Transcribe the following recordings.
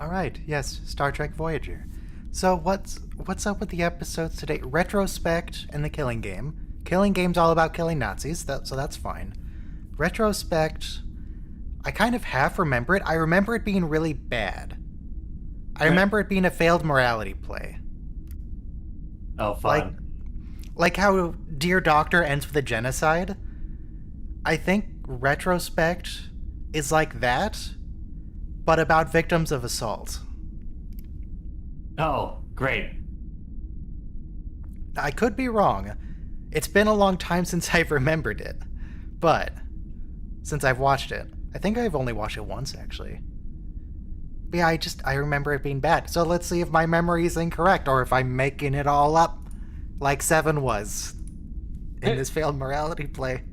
All right, yes, Star Trek Voyager. So what's up with the episodes today? Retrospect and the Killing Game. Killing Game's all about killing Nazis, so that's fine. Retrospect, I kind of half remember it. I remember it being really bad. I remember it being a failed morality play. Oh, Like fun. like how Dear Doctor ends with a genocide. I think Retrospect is like that, but about victims of assault. Oh, great. I could be wrong. It's been a long time since I've remembered it. But since I've watched it, I think I've only watched it once actually. But yeah, I remember it being bad. So let's see if my memory is incorrect or if I'm making it all up like Seven was in this failed morality play.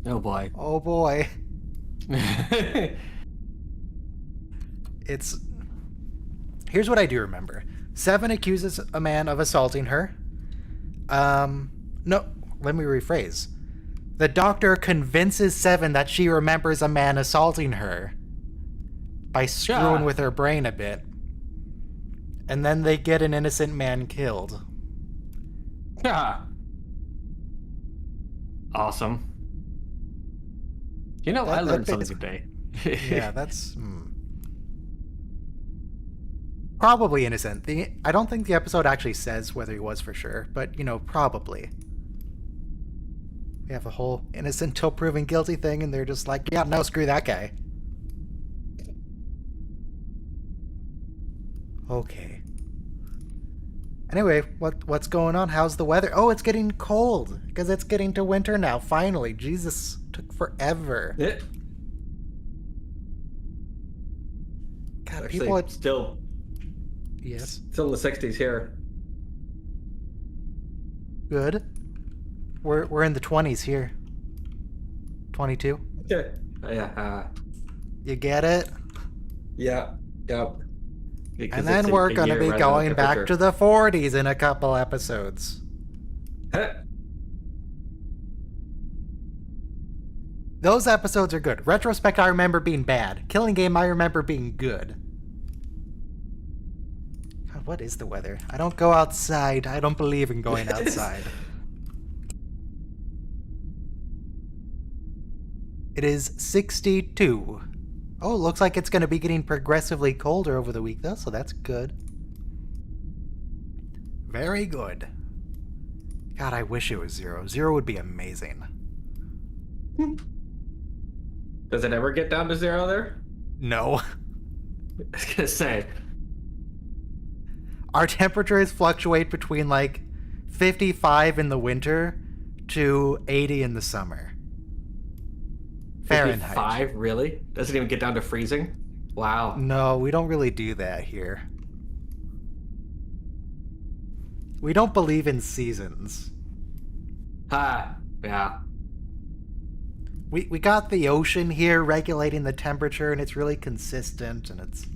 Oh boy. Oh boy. It's Here's what I do remember. Seven accuses a man of assaulting her. No, let me rephrase. The doctor convinces Seven that she remembers a man assaulting her by screwing with her brain a bit. And then they get an innocent man killed. Yeah. Awesome. I learned something today. Yeah, that's probably innocent. I don't think the episode actually says whether he was for sure, but probably. We have a whole innocent till proven guilty thing, and they're just like, yeah, no, screw that guy. Okay. Anyway, what's going on? How's the weather? Oh, it's getting cold because it's getting to winter now. Finally, Jesus, took forever. Yeah. God, Actually, people still yes, still in the 60s here. good. We're in the 20s here. 22. Yeah. Yeah. You get it? Yeah. Yep. Because And then it's we're a going to be year-round going back temperature. to the 40s in a couple episodes. Those episodes are good. Retrospect, I remember being bad. Killing Game, I remember being good. God, what is the weather? I don't go outside. I don't believe in going outside. It is 62. Oh, looks like it's going to be getting progressively colder over the week, though, so that's good. Very good. God, I wish it was 0. 0 would be amazing. Does it ever get down to 0 there? No. I was gonna say. Our temperatures fluctuate between like 55 in the winter to 80 in the summer. Fahrenheit. 55? Really? Doesn't even get down to freezing? Wow. No, we don't really do that here. We don't believe in seasons. Yeah. We got the ocean here regulating the temperature, and it's really consistent, and it's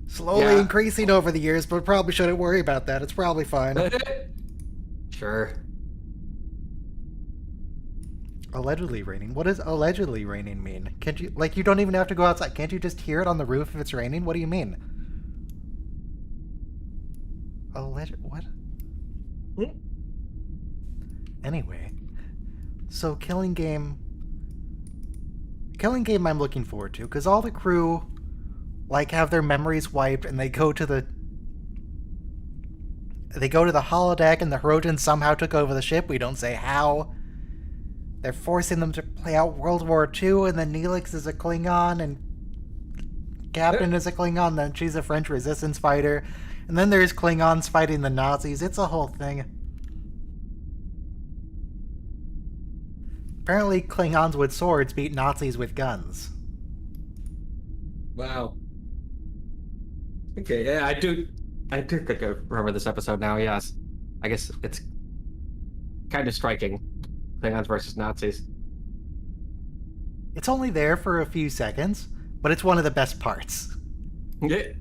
slowly increasing over the years, but probably shouldn't worry about that. It's probably fine. Sure. Allegedly raining. What does allegedly raining mean? Can't you, you don't even have to go outside. Can't you just hear it on the roof if it's raining? What do you mean? What? Anyway, so Killing Game I'm looking forward to, because all the crew, have their memories wiped, and they go to the holodeck, and the Herodians somehow took over the ship. We don't say how. They're forcing them to play out World War II, and then Neelix is a Klingon, and Captain is a Klingon, then she's a French resistance fighter, and then there's Klingons fighting the Nazis. It's a whole thing. Apparently, Klingons with swords beat Nazis with guns. Wow. Okay, yeah, I do think I remember this episode now, yes. I guess it's kind of striking. Klingons versus Nazis. It's only there for a few seconds, but it's one of the best parts. Yeah.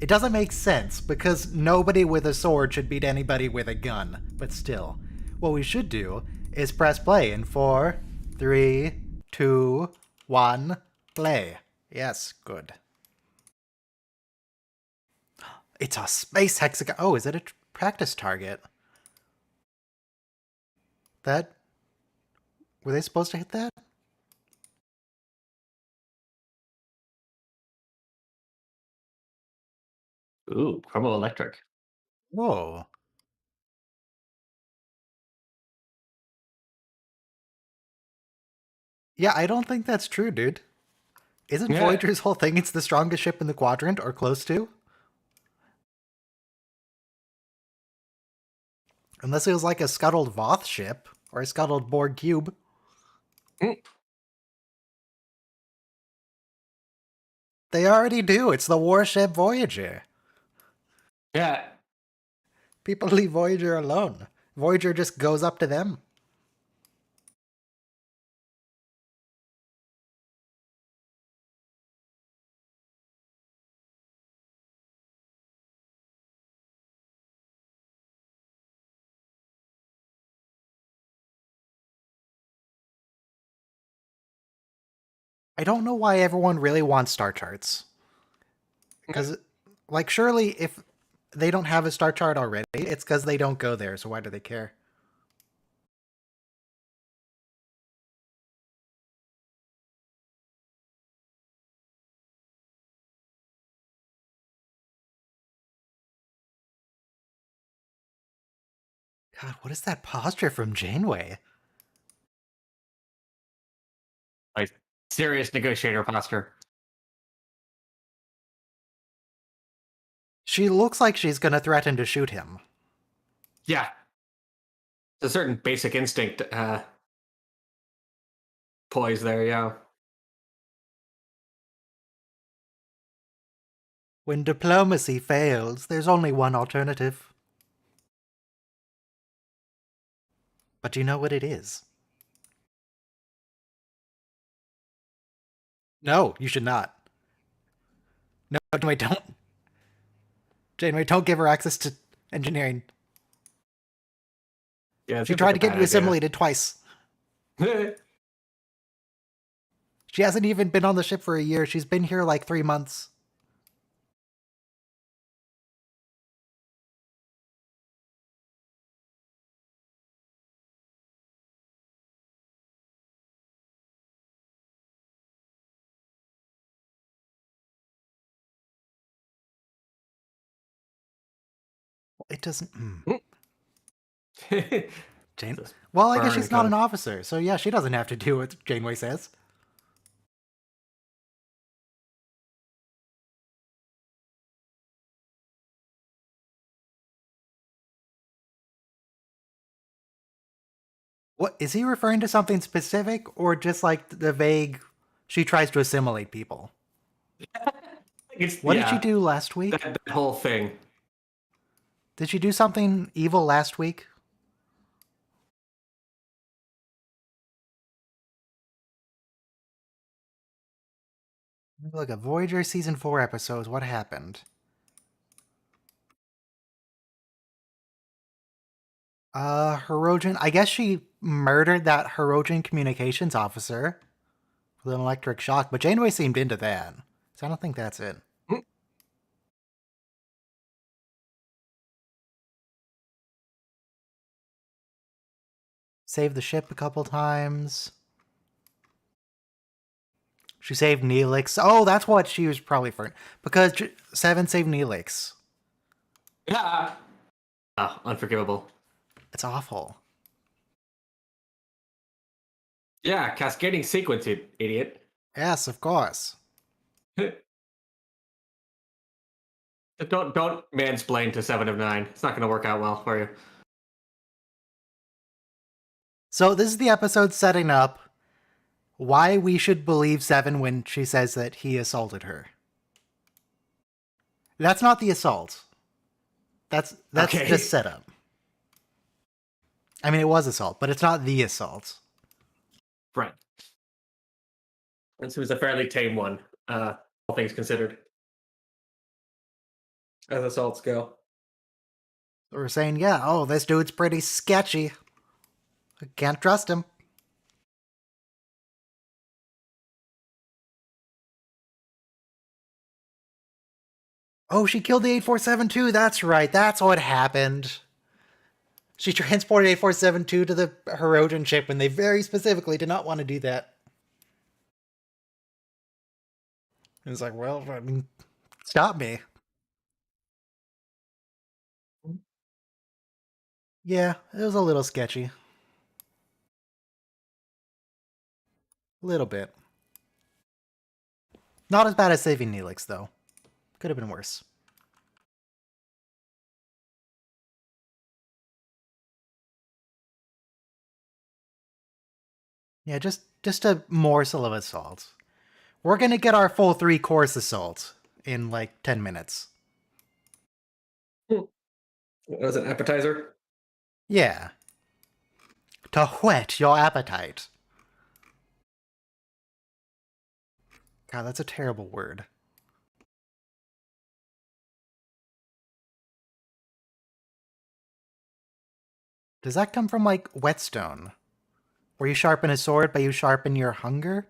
It doesn't make sense, because nobody with a sword should beat anybody with a gun. But still, what we should do is press play in 4, 3, 2, 1, play. Yes, good. It's a space hexagon. Oh, is it a practice target? That were they supposed to hit that? Ooh, Chromo Electric. Whoa. Yeah, I don't think that's true, dude. Isn't Yeah. Voyager's whole thing it's the strongest ship in the quadrant, or close to? Unless it was like a scuttled Voth ship, or a scuttled Borg cube. Mm, They already do. It's the warship Voyager. yeah. People leave Voyager alone. Voyager just goes up to them. I don't know why everyone really wants star charts. Because, like, surely if they don't have a star chart already, it's because they don't go there, so why do they care? God, what is that posture from Janeway? Like serious negotiator posture. She looks like she's gonna threaten to shoot him. Yeah. There's a certain basic instinct poise there, yeah. When diplomacy fails, there's only one alternative. But do you know what it is? No, you should not. No, Janeway, don't. Janeway, don't give her access to engineering. Yeah, it She seems like tried a to get bad you idea. assimilated twice. She hasn't even been on the ship for a year. She's been here like 3 months. It doesn't. Jane. Just Well, I guess burn she's not code. an officer, so yeah, she doesn't have to do what Janeway says. What is he referring to something specific, or just like the vague? She tries to assimilate people. It's What did she yeah, do last week? that whole thing. Did she do something evil last week? Look at Voyager season 4 episodes. What happened? Hirogen. I guess she murdered that Hirogen communications officer with an electric shock, but Janeway seemed into that, so I don't think that's it. Mm, Saved the ship a couple times. She saved Neelix. Oh, that's what she was probably for. Because Seven saved Neelix. Yeah. Ah, unforgivable. It's awful. Yeah, cascading sequence, you idiot. Yes, of course. Don't mansplain to 7 of 9. It's not going to work out well for you. So this is the episode setting up why we should believe Seven when she says that he assaulted her. That's not the assault. That's Okay. just setup. I mean, it was assault, but it's not the assault. Right. This was a fairly tame one, all things considered, as assaults go. We're saying, yeah, oh, this dude's pretty sketchy. I can't trust him. Oh, she killed the 8472. That's right. That's what happened. She transported 8472 to the Herodian ship when they very specifically did not want to do that. It's like, well, I mean, stop me. Yeah, it was a little sketchy. A little bit. Not as bad as saving Neelix, though. Could have been worse. Yeah, just a morsel of assault. We're gonna get our full 3-course assault in like 10 minutes. It was an appetizer. Yeah. To whet your appetite. God, that's a terrible word. Does that come from like whetstone? Where you sharpen a sword, but you sharpen your hunger?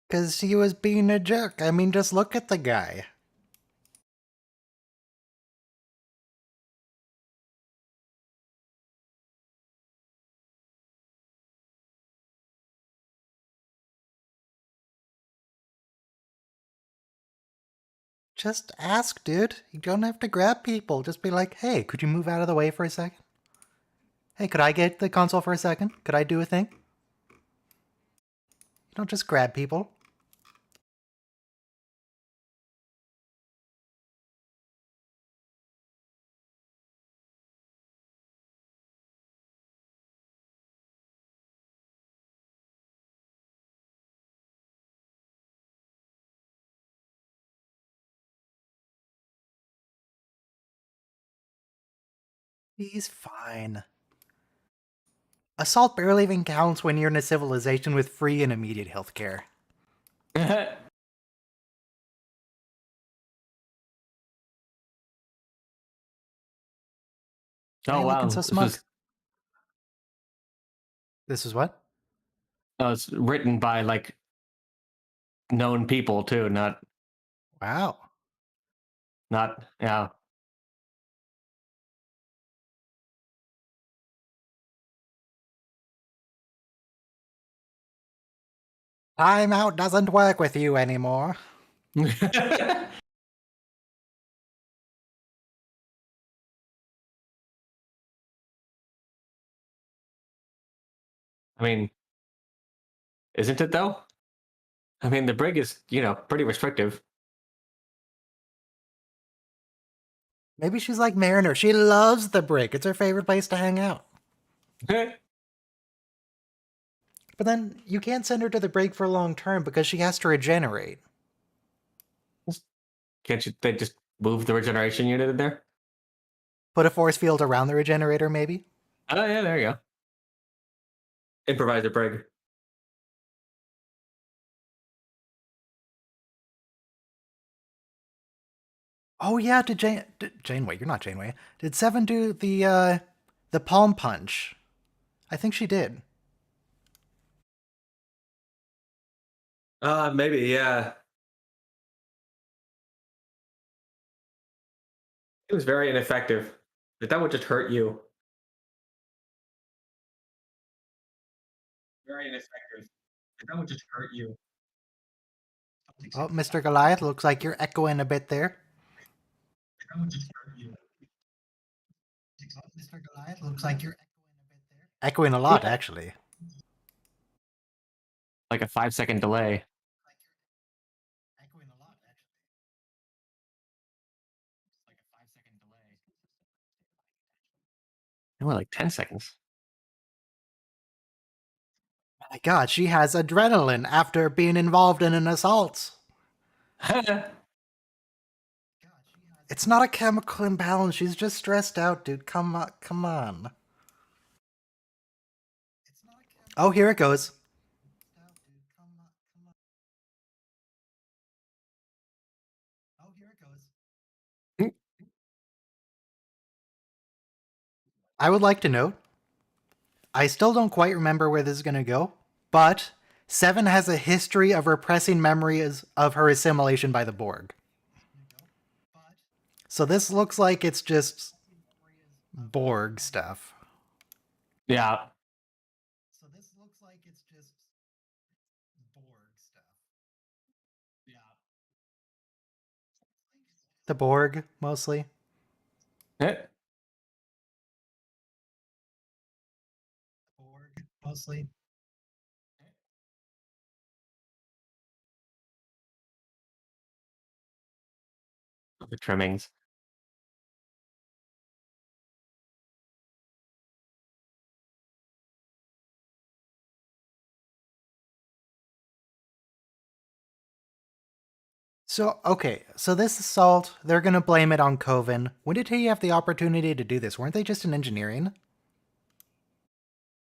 Because he was being a jerk. I mean, just look at the guy. Just ask, dude. You don't have to grab people. Just be like, hey, could you move out of the way for a second? Hey, could I get the console for a second? Could I do a thing? You don't just grab people. He's fine. Assault barely even counts when you're in a civilization with free and immediate healthcare. Oh Why are you looking wow, so smug? This is what? it's written by like known people too, Wow. not yeah. Timeout doesn't work with you anymore. I mean, isn't it though? I mean, the brig is pretty restrictive. Maybe she's like Mariner. She loves the brig. It's her favorite place to hang out. But then you can't send her to the brig for long term because she has to regenerate. Can't you? They just move the regeneration unit in there. Put a force field around the regenerator, maybe? Oh yeah, there you go. Improviser brig. Oh yeah, Janeway, you're not Janeway. Did Seven do the palm punch? I think she did. Maybe yeah. It was very ineffective. Like, that would just hurt you. Very ineffective. Like, that would just hurt you. Oh, Mr. Goliath, looks like you're echoing a bit there. That would just hurt you. Oh, Mr. Goliath, looks like you're echoing a bit there. Echoing a lot, actually. Like a 5 second delay. Echoing a lot, actually. Like a 5 second delay. More like 10 seconds. My God, she has adrenaline after being involved in an assault. It's not a chemical imbalance. She's just stressed out, dude. Come on, come on. Oh, here it goes. Oh, here it goes. I would like to note, I still don't quite remember where this is going to go, but Seven has a history of repressing memories of her assimilation by the Borg. So this looks like it's just Borg stuff. Yeah. So this looks like it's just Borg stuff. Yeah. The Borg, mostly. Eh, Borg, mostly. the trimmings. So, okay, so this assault, they're going to blame it on Coven. When did he have the opportunity to do this? Weren't they just in engineering?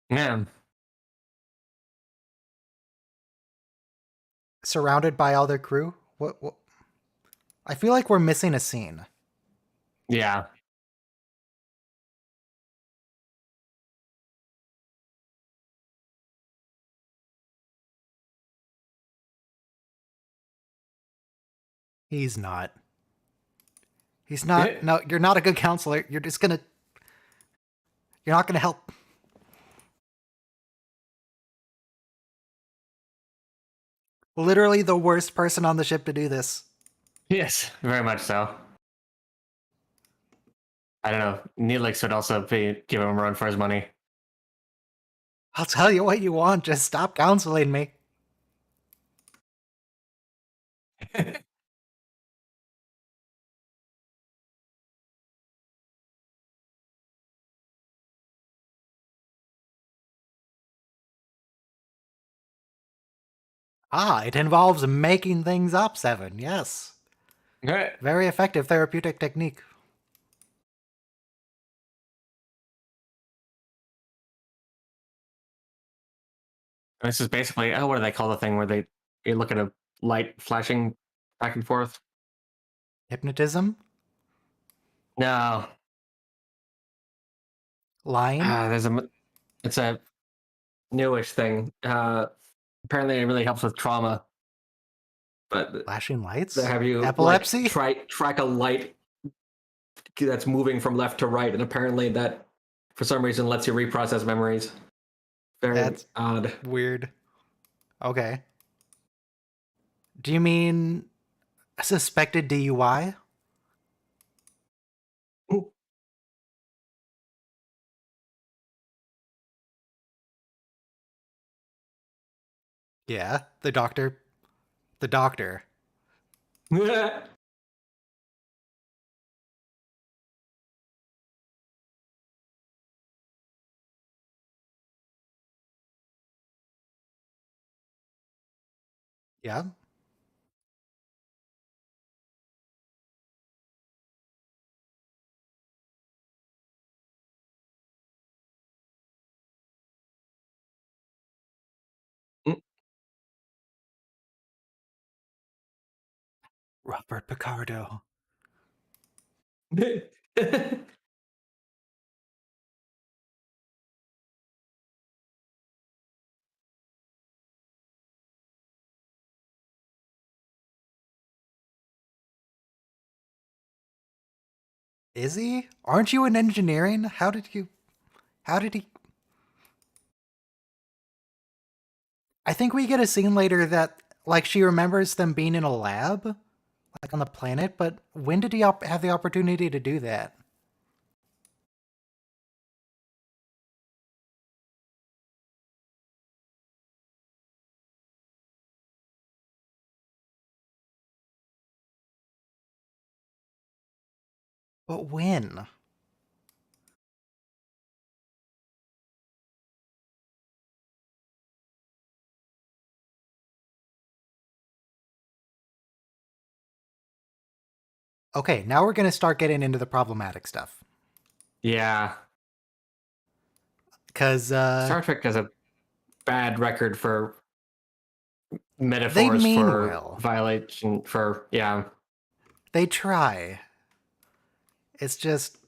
Yeah. Surrounded by all their crew? What? I feel like we're missing a scene. Yeah. He's not. He's not. Eh, No, you're not a good counselor. You're just gonna. You're not gonna help. Literally the worst person on the ship to do this. Yes, very much so. I don't know. Neelix would also be give him a run for his money. I'll tell you what you want. Just stop counseling me. Ah, it involves making things up, Seven. Yes. Okay. Very effective therapeutic technique. This is basically what do they call the thing where you look at a light flashing back and forth? Hypnotism? No. Lying? It's a newish thing. Apparently it really helps with trauma. But Flashing they lights? have you like Epilepsy? track a light that's moving from left to right, and apparently that for some reason lets you reprocess memories. Very That's odd. weird. Okay. Do you mean suspected DUI? Yeah, the doctor. The doctor. Yeah. Robert Picardo. Is he? Aren't you in engineering? How did you. How did he. I think we get a scene later that, like, she remembers them being in a lab, like on the planet, but when did he have the opportunity to do that? But when? Okay, now we're gonna start getting into the problematic stuff. Yeah. Because, Star Trek has a bad record for they metaphors mean for well. violation for yeah. They try. It's just.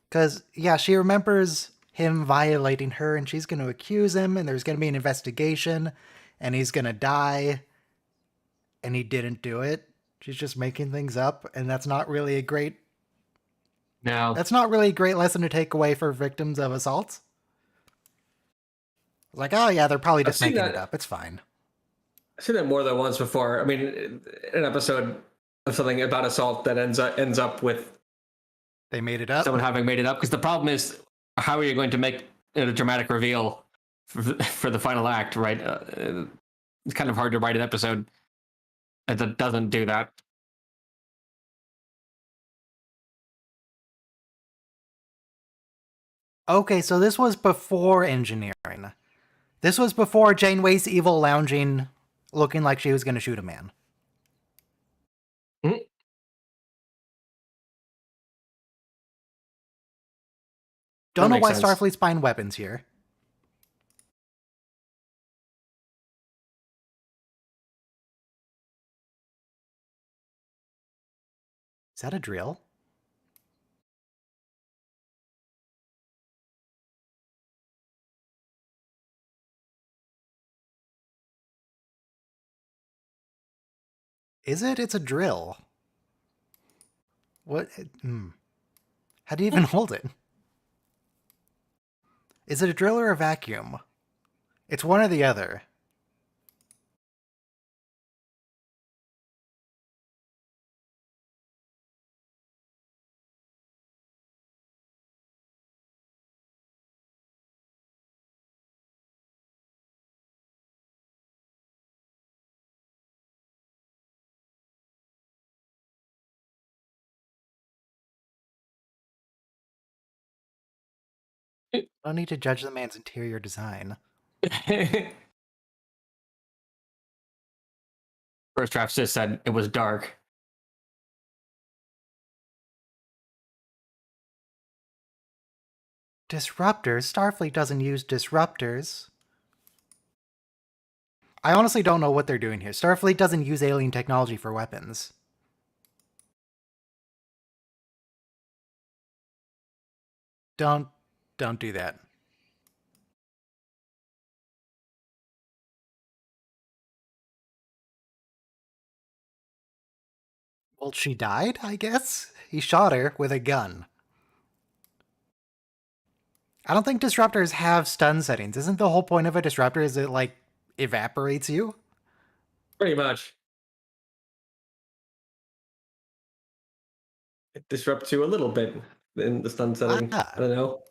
Because, yeah, she remembers him violating her, and she's going to accuse him, and there's going to be an investigation, and he's going to die, and he didn't do it. She's just making things up, and that's not really a great. Now, That's not really a great lesson to take away for victims of assault. Like, oh yeah, they're probably I've just seen making it that. up. It's fine. I've seen that more than once before. I mean, an episode of something about assault that ends up with They made it up. someone having made it up. Because the problem is, how are you going to make it a dramatic reveal for the final act, right? It's kind of hard to write an episode that doesn't do that. Okay, so this was before engineering. This was before Janeway's evil lounging, looking like she was going to shoot a man. Mhm. Don't That know makes why sense. Starfleet's buying weapons here. Is that a drill? Is it? It's a drill. What? How do you even hold it? Is it a drill or a vacuum? It's one or the other. I don't need to judge the man's interior design. First draft just said it was dark. Disruptors? Starfleet doesn't use disruptors. I honestly don't know what they're doing here. Starfleet doesn't use alien technology for weapons. Don't do that. Well, she died, I guess? He shot her with a gun. I don't think disruptors have stun settings. Isn't the whole point of a disruptor is it like evaporates you? Pretty much. It disrupts you a little bit in the stun setting. I Ah. don't know.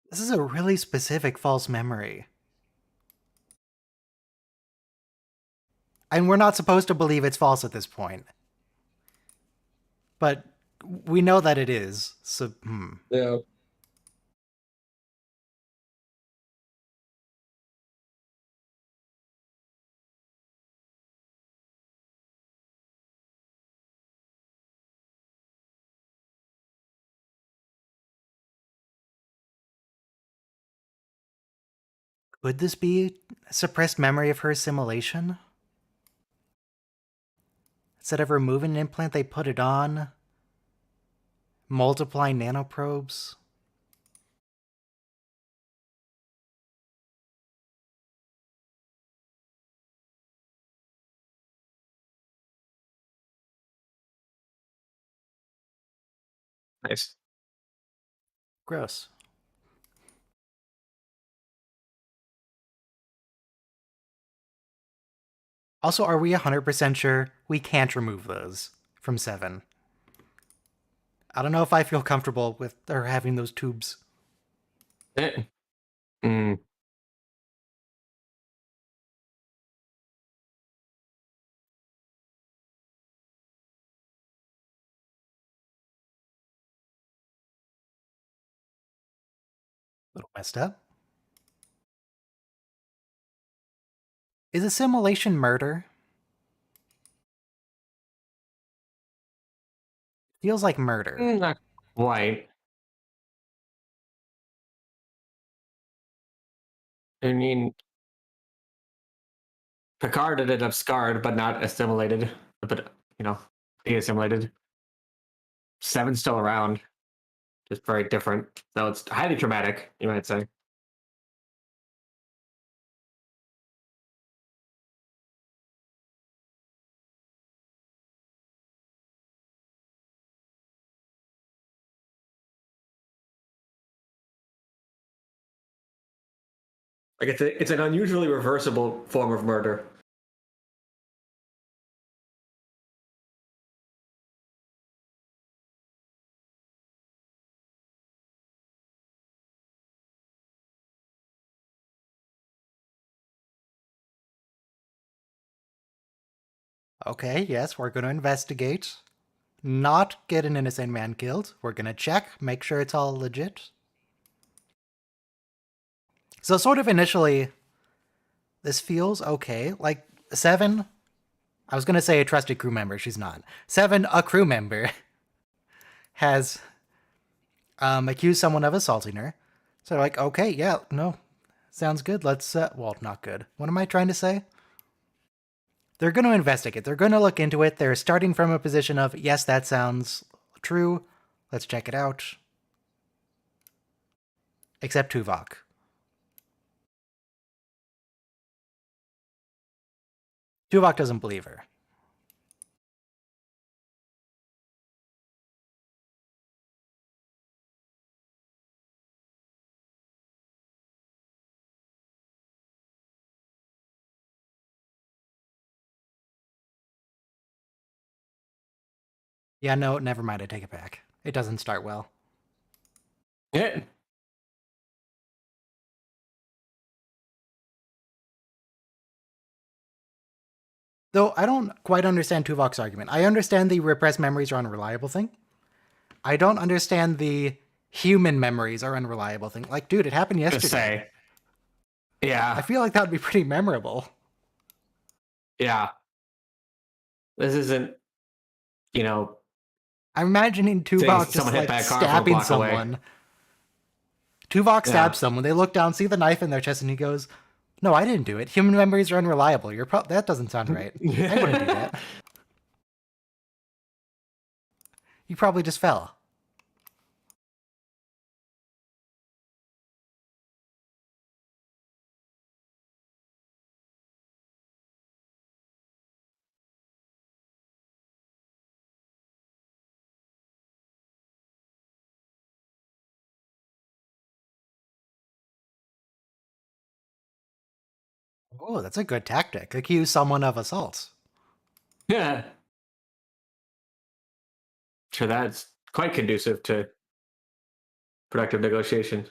This is a really specific false memory. And we're not supposed to believe it's false at this point. But we know that it is. So, Yeah. Could this be a suppressed memory of her assimilation? Instead of removing an implant, they put it on. Multiplying nanoprobes. Nice. Gross. Also, are we 100% sure we can't remove those from 7? I don't know if I feel comfortable with her having those tubes. Eh. Mm. A little messed up. Is assimilation murder? Feels like murder. Not quite. I mean, Picard ended up scarred, but not assimilated. But de-assimilated. Seven's still around, just very different. So it's highly traumatic, you might say. Like it's an unusually reversible form of murder. Okay, yes, we're going to investigate. Not get an innocent man killed. We're going to check, make sure it's all legit. So, sort of initially, this feels okay. Like, Seven, I was going to say a trusted crew member. She's not. Seven, a crew member, has accused someone of assaulting her. So, like, okay, yeah, no, sounds good. Let's, well, not good. What am I trying to say? They're going to investigate. They're going to look into it. They're starting from a position of, yes, that sounds true. Let's check it out. Except Tuvok. Tuvok doesn't believe her. Yeah, no, never mind. I take it back. It doesn't start well. Yeah. Though I don't quite understand Tuvok's argument. I understand the repressed memories are unreliable thing. I don't understand the human memories are unreliable thing. Like, dude, it happened To yesterday. say, yeah, I feel like that would be pretty memorable. yeah. This isn't, you know, I'm imagining Tuvok just someone hit like by a car from a stabbing block away. someone. Tuvok Yeah. stabs someone. They look down, see the knife in their chest, and he goes, "No, I didn't do it. Human memories are unreliable. That doesn't sound right. I wouldn't do that. You probably just fell." Oh, that's a good tactic. Accuse someone of assault. Yeah. Sure, that's quite conducive to productive negotiation.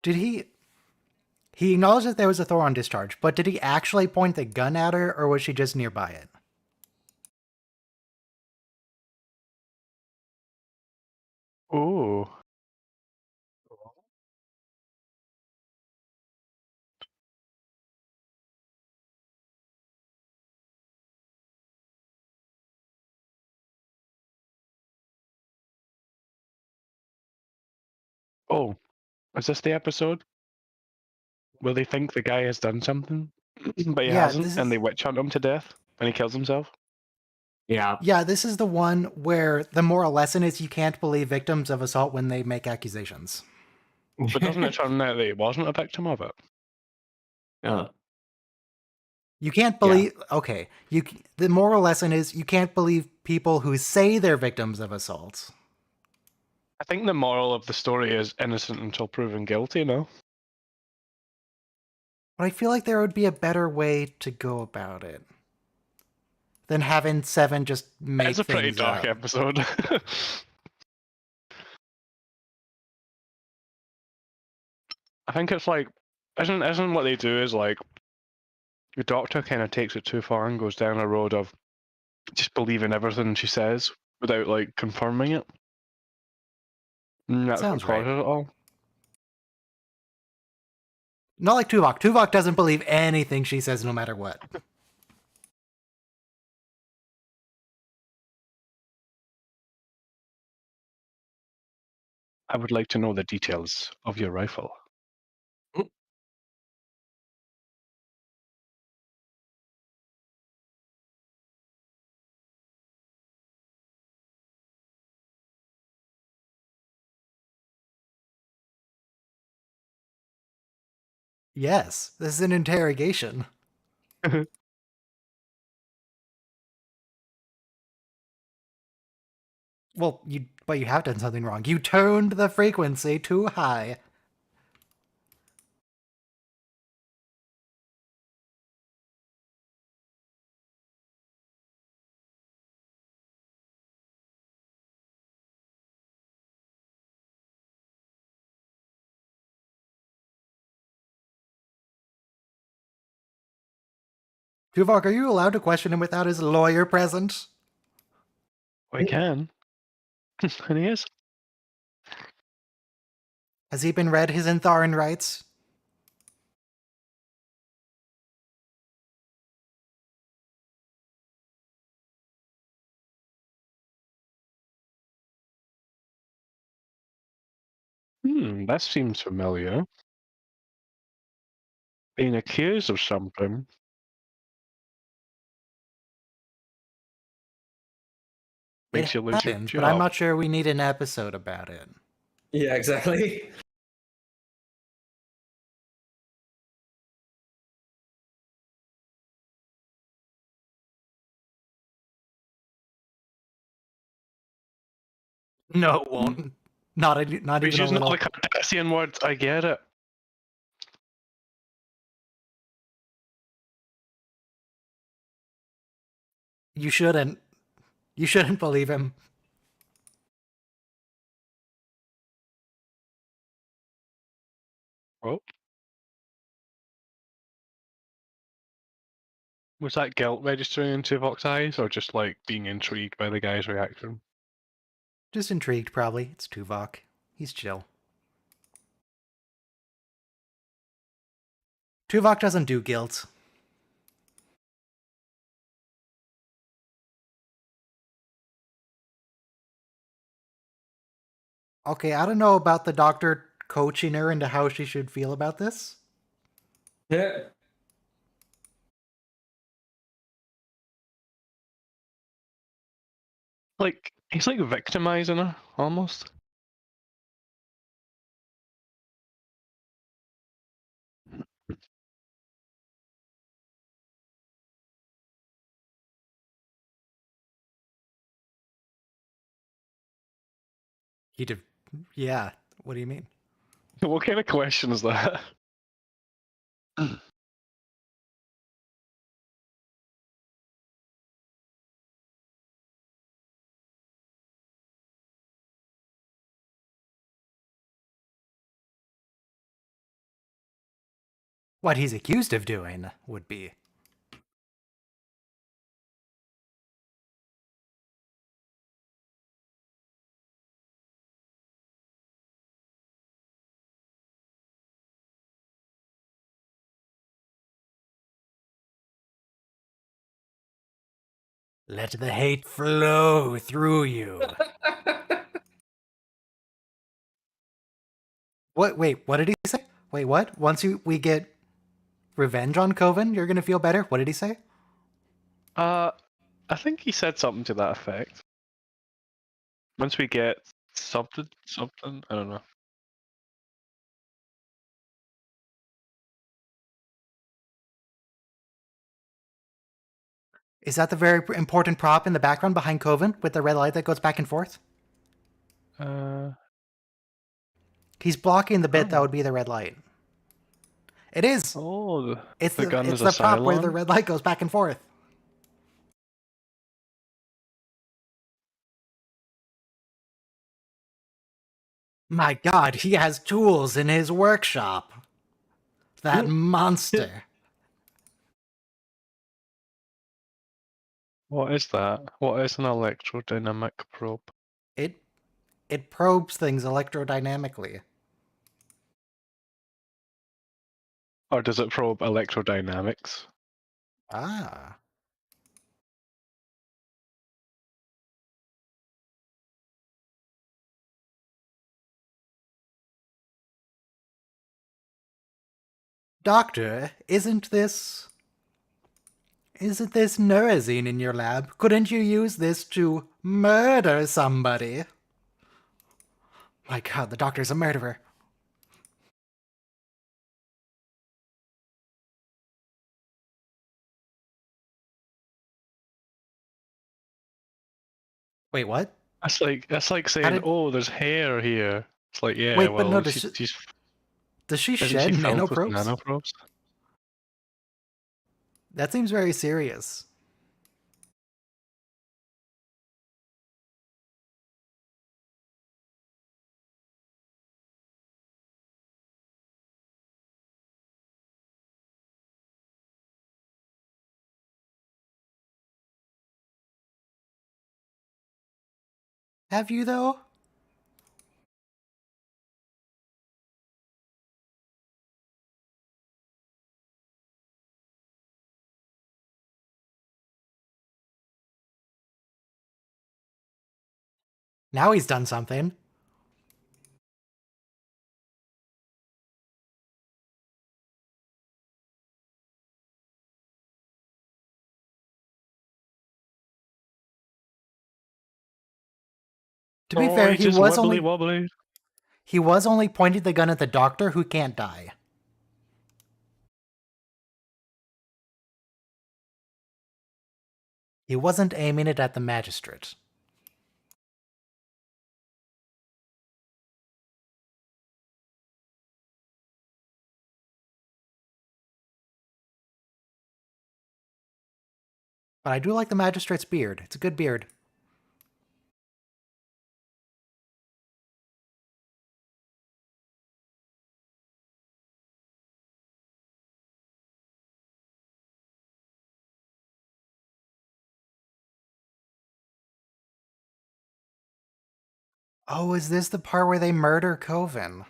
Did he? He acknowledged that there was a Thoron discharge, but did he actually point the gun at her, or was she just nearby it? Oh. Oh, is this the episode where they think the guy has done something, but he Yeah, hasn't, this and they is. witch hunt him to death, and he kills himself? Yeah. Yeah, this is the one where the moral lesson is you can't believe victims of assault when they make accusations. But doesn't it turn out that he wasn't a victim of it? Oh, You can't believe. Okay, the moral lesson is you can't believe people who say they're victims of assault. I think the moral of the story is innocent until proven guilty, no? But I feel like there would be a better way to go about it than having Seven just make It's a pretty things dark up. episode. I think it's like, isn't what they do is like, the Doctor kind of takes it too far and goes down a road of just believing everything she says without like confirming it. And that's Sounds what right. causes it all. Not like Tuvok. Tuvok doesn't believe anything she says no matter what. I would like to know the details of your rifle. Yes, this is an interrogation. Well, but you have done something wrong. You turned the frequency too high. Tuvok, are you allowed to question him without his lawyer present? I can. And he is. Has he been read his Entharan rights? That seems familiar. Being accused of something. Makes It you lose your happened, but I'm job. not sure we need an episode about it. Yeah, exactly. No, it won't. Not even He's a using all little. the Cardassian words. I get it. You shouldn't. You shouldn't believe him. Oh. Was that guilt registering in Tuvok's eyes, or just like being intrigued by the guy's reaction? Just intrigued, probably. It's Tuvok. He's chill. Tuvok doesn't do guilt. Okay, I don't know about the doctor coaching her into how she should feel about this. Yeah. Like, he's like victimizing her, almost. He did. Yeah. What do you mean? What kind of question is that? What he's accused of doing would be. Let the hate flow through you. What? Wait, what did he say? Wait, what? Once we get revenge on Coven, you're gonna feel better? What did he say? I think he said something to that effect. Once we get something, I don't know. Is that the very important prop in the background behind Coven with the red light that goes back and forth? He's blocking the bit that Oh. would be the red light. It is. Oh, It's the gun it's is a the prop where the Cylon? red light goes back and forth. My God, he has tools in his workshop. That monster. What is that? What is an electrodynamic probe? It probes things electrodynamically. Or does it probe electrodynamics? Ah. Doctor, isn't this Neurazine in your lab? Couldn't you use this to murder somebody? My god, the doctor's a murderer. Wait, what? That's like saying, did- oh, there's hair here. It's like, yeah, Wait, but no, well, does she isn't she shed filled with nanoprobes? nanoprobes? That seems very serious. Have you, though? Now he's done something. To be Oh, fair, he's just wibbly wobbly. he was only pointing the gun at the doctor who can't die. He wasn't aiming it at the magistrate. But I do like the magistrate's beard. It's a good beard. Oh, is this the part where they murder Coven?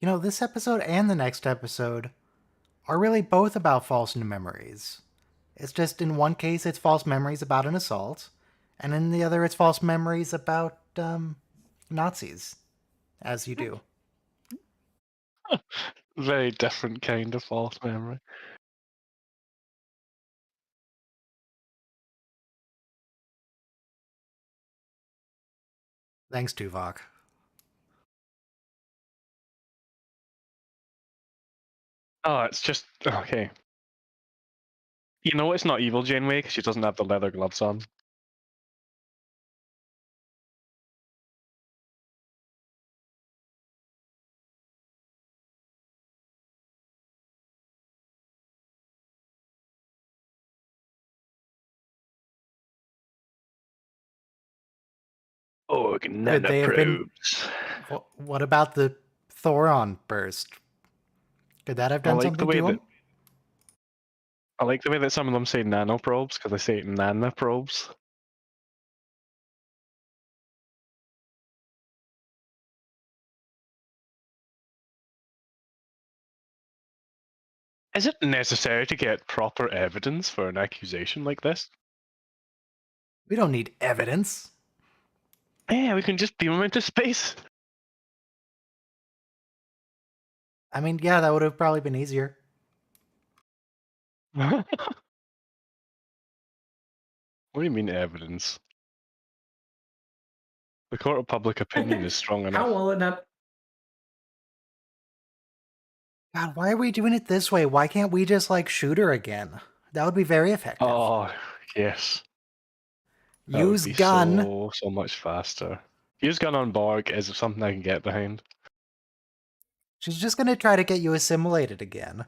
You know, this episode and the next episode are really both about false memories. It's just in one case it's false memories about an assault, and in the other it's false memories about Nazis, as you do. Very different kind of false memory. Thanks, Tuvok. Oh, it's just okay. You know it's not evil Janeway because she doesn't have the leather gloves on. Oh, Could they have been? What about the Thoron burst? Could that have I done like the something way to that him? I like the way that some of them say nanoprobes because they say nanoprobes. Is it necessary to get proper evidence for an accusation like this? We don't need evidence. Yeah, we can just beam them into space. I mean, yeah, that would have probably been easier. What do you mean evidence? The court of public opinion is strong enough. How will it not? God, why are we doing it this way? Why can't we just like shoot her again? That would be very effective. Oh, yes. That would Use be gun. so much faster. Use gun on Borg is something I can get behind. She's just gonna try to get you assimilated again.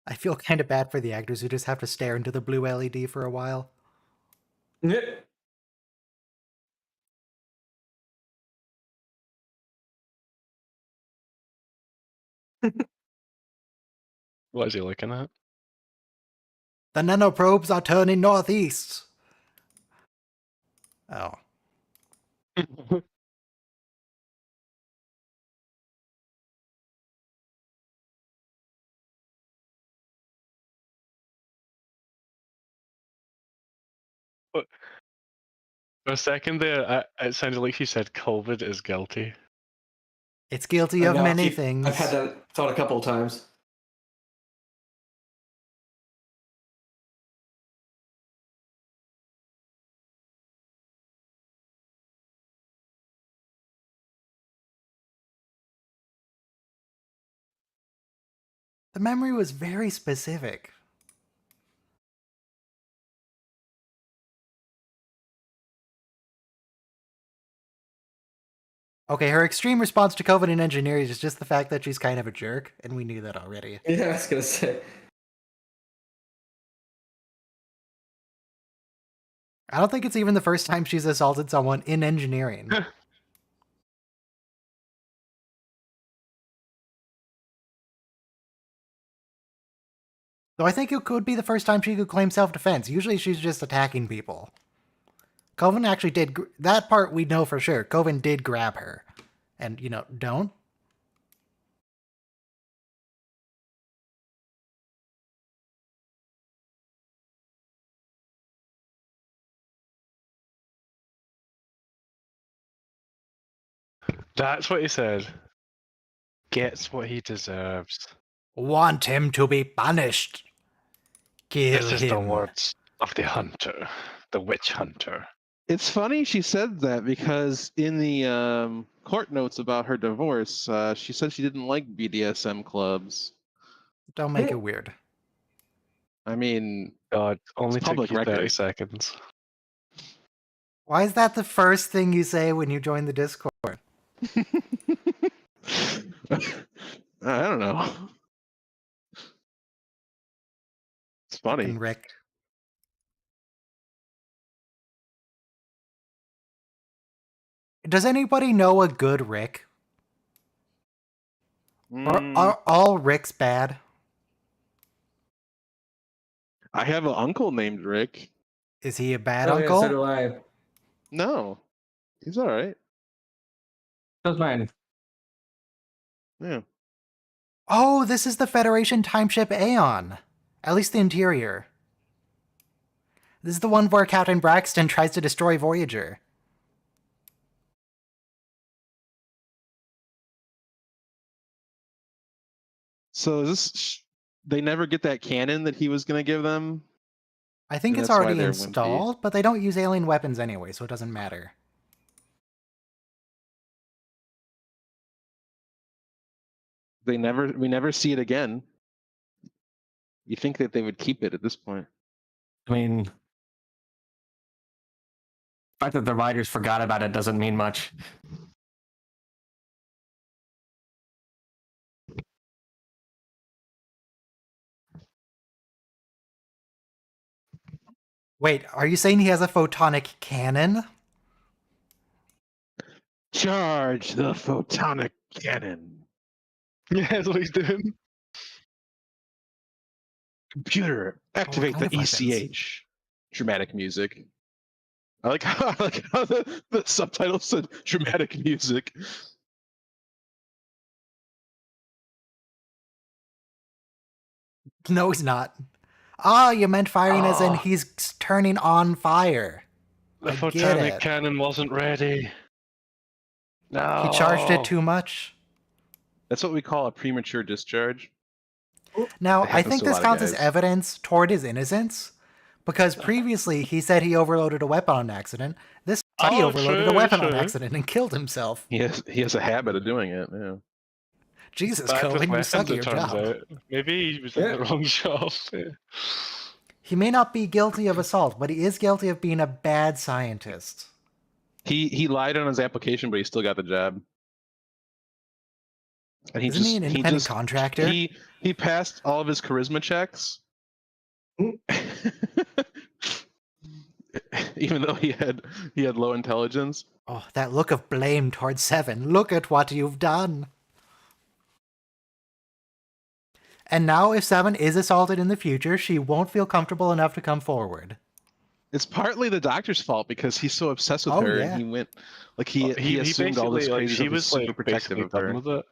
I feel kind of bad for the actors who just have to stare into the blue LED for a while. Yeah. What is he looking at? The nanoprobes are turning northeast. Oh. For a second there, it sounded like she said COVID is guilty. It's guilty I of know, many I've things. had that thought a couple of times. The memory was very specific. Okay, her extreme response to COVID in engineering is just the fact that she's kind of a jerk, and we knew that already. Yeah, I was gonna say. I don't think it's even the first time she's assaulted someone in engineering. Though I think it could be the first time she could claim self-defense. Usually she's just attacking people. Coven actually did... that part we know for sure. Coven did grab her. And, you know, don't. That's what he said. Gets what he deserves. Want him to be punished. Kill This is him. the words of the hunter, the witch hunter. It's funny she said that because in the court notes about her divorce, she said she didn't like BDSM clubs. Don't make it weird. I mean, God, only took public you 30 record. seconds. Why is that the first thing you say when you join the Discord? I don't know. It's funny. Fucking Rick. Does anybody know a good Rick? Are all Ricks bad? I have an uncle named Rick. Is he a bad Oh, uncle? yeah, so do I. No, he's all right. That's mine. Yeah. Oh, this is the Federation timeship Aeon. At least the interior. This is the one where Captain Braxton tries to destroy Voyager. So is this? They never get that cannon that he was gonna give them. I think And it's that's why already they're installed, but they don't use alien weapons anyway, so it doesn't matter. We never see it again. You think that they would keep it at this point? I mean, the fact that the writers forgot about it doesn't mean much. Wait, are you saying he has a photonic cannon? Charge the photonic cannon. Yeah, that's what he's doing. Computer, activate kind the of weapons? ECH. Dramatic music. I like how, the subtitle said dramatic music. No, he's not. Ah, you meant firing as in Ah. he's turning on fire. The I get photonic it. cannon wasn't ready. No. He charged it too much. That's what we call a premature discharge. Now, It I happens think to a this lot of counts as guys. evidence toward his innocence, because previously he said he overloaded a weapon on accident. This time he Oh, overloaded a true, weapon on true. accident and killed himself. He has a habit of doing it. Yeah. Jesus, Bad with Cohen, you weapons, suck at it your turns job. out. Maybe he was in Yeah. the wrong job. Yeah. He may not be guilty of assault, but he is guilty of being a bad scientist. He lied on his application, but he still got the job. And Isn't he an independent contractor? He passed all of his charisma checks, even though he had low intelligence. Oh, that look of blame towards Seven. Look at what you've done. And now if Seven is assaulted in the future, she won't feel comfortable enough to come forward. It's partly the doctor's fault because he's so obsessed with Oh, her, yeah. and he went like he assumed all this basically, crazy she stuff. He was was super like protective basically of her. done with it.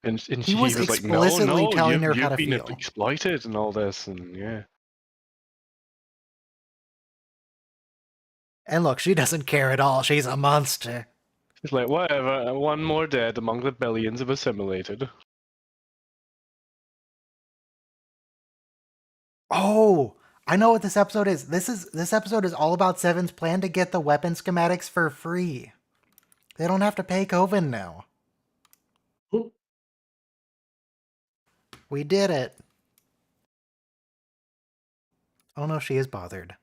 And He was like, explicitly no, telling her you've how to been feel. exploited and all this, and yeah. And look, she doesn't care at all. She's a monster. It's like, whatever, one more dead among the billions of assimilated. Oh, I know what this episode is. This episode is all about Seven's plan to get the weapon schematics for free. They don't have to pay Coven now. We did it. Oh no, she is bothered.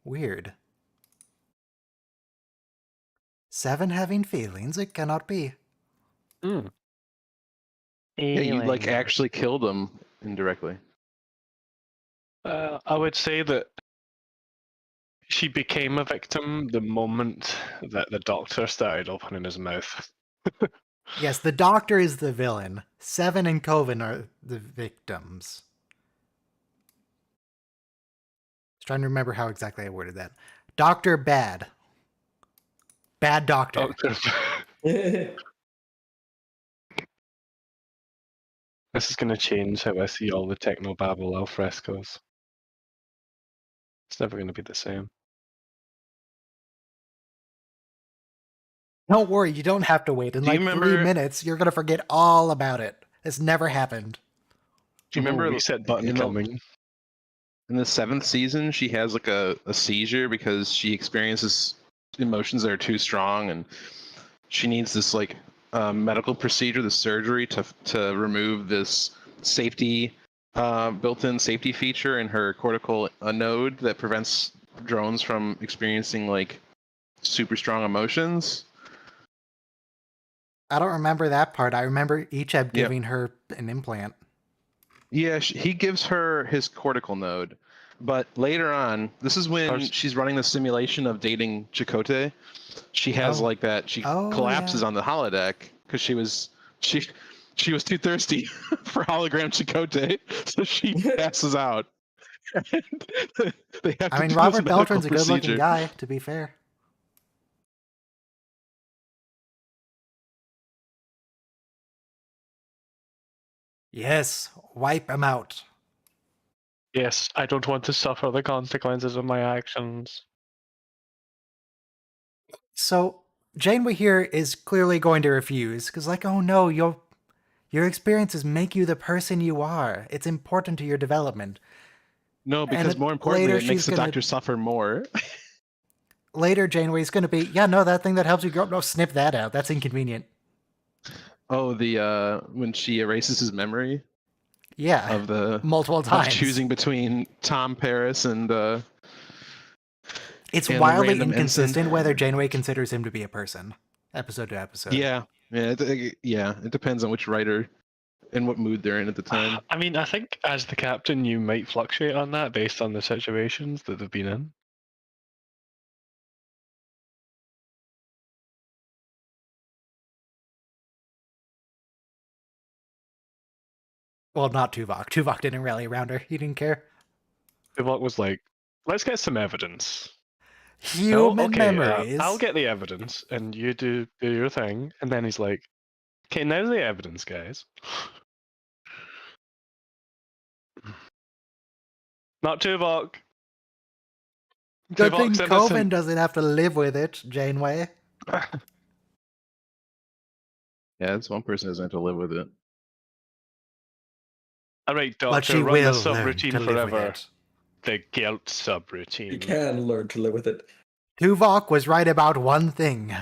Weird. Seven having feelings? It cannot be. Yeah, you like Feelings. actually killed him indirectly. I would say that she became a victim the moment that the doctor started opening his mouth. Yes, the doctor is the villain. Seven and Coven are the victims. I was trying to remember how exactly I worded that. Doctor bad. Bad doctor. Doctor. This is going to change how I see all the technobabble al frescoes. It's never going to be the same. Don't worry, you don't have to wait. In Do you like 3 remember- minutes, you're gonna forget all about it. It's never happened. Do you remember reset button in the- coming? In the 7th season, she has like a seizure because she experiences emotions that are too strong, and she needs this like medical procedure, the surgery to remove this safety built-in safety feature in her cortical node that prevents drones from experiencing like super strong emotions. I don't remember that part. I remember Icheb Yep. giving her an implant. Yeah, he gives her his cortical node, but later on, this is when Hers- she's running the simulation of dating Chakotay. She has Oh. like that. She Oh, collapses yeah. on the holodeck because she was too thirsty for hologram Chakotay, so she passes out. And they have I to mean, do Robert this medical Beltran's a good-looking procedure. guy, to be fair. Yes, wipe him out. Yes, I don't want to suffer the consequences of my actions. So Janeway here is clearly going to refuse because, like, oh no, your experiences make you the person you are. It's important to your development. No, because And more importantly, later it makes she's the gonna- doctor suffer more. Later, Janeway's going to be, yeah, no, that thing that helps you grow up. No, snip that out. That's inconvenient. Oh, the when she erases his memory Yeah, of the multiple of times. choosing between Tom Paris and It's and the wildly random inconsistent ensign. whether Janeway considers him to be a person, episode to episode. yeah, it depends on which writer and what mood they're in at the time. I mean, I think as the captain, you might fluctuate on that based on the situations that they've been in. Well, not Tuvok. Tuvok didn't rally around her. He didn't care. Tuvok was like, let's get some evidence. Human "Oh, okay, memories. I'll get the evidence, and you do your thing. And then he's like, okay, now's the evidence, guys. Not Tuvok. Good thing Tuvok's Coven innocent. doesn't have to live with it, Janeway. Yeah, it's one person doesn't have to live with it. All right, But Doctor, she run will the learn subroutine to live with forever. it. The guilt subroutine. You can learn to live with it. Tuvok was right about one thing.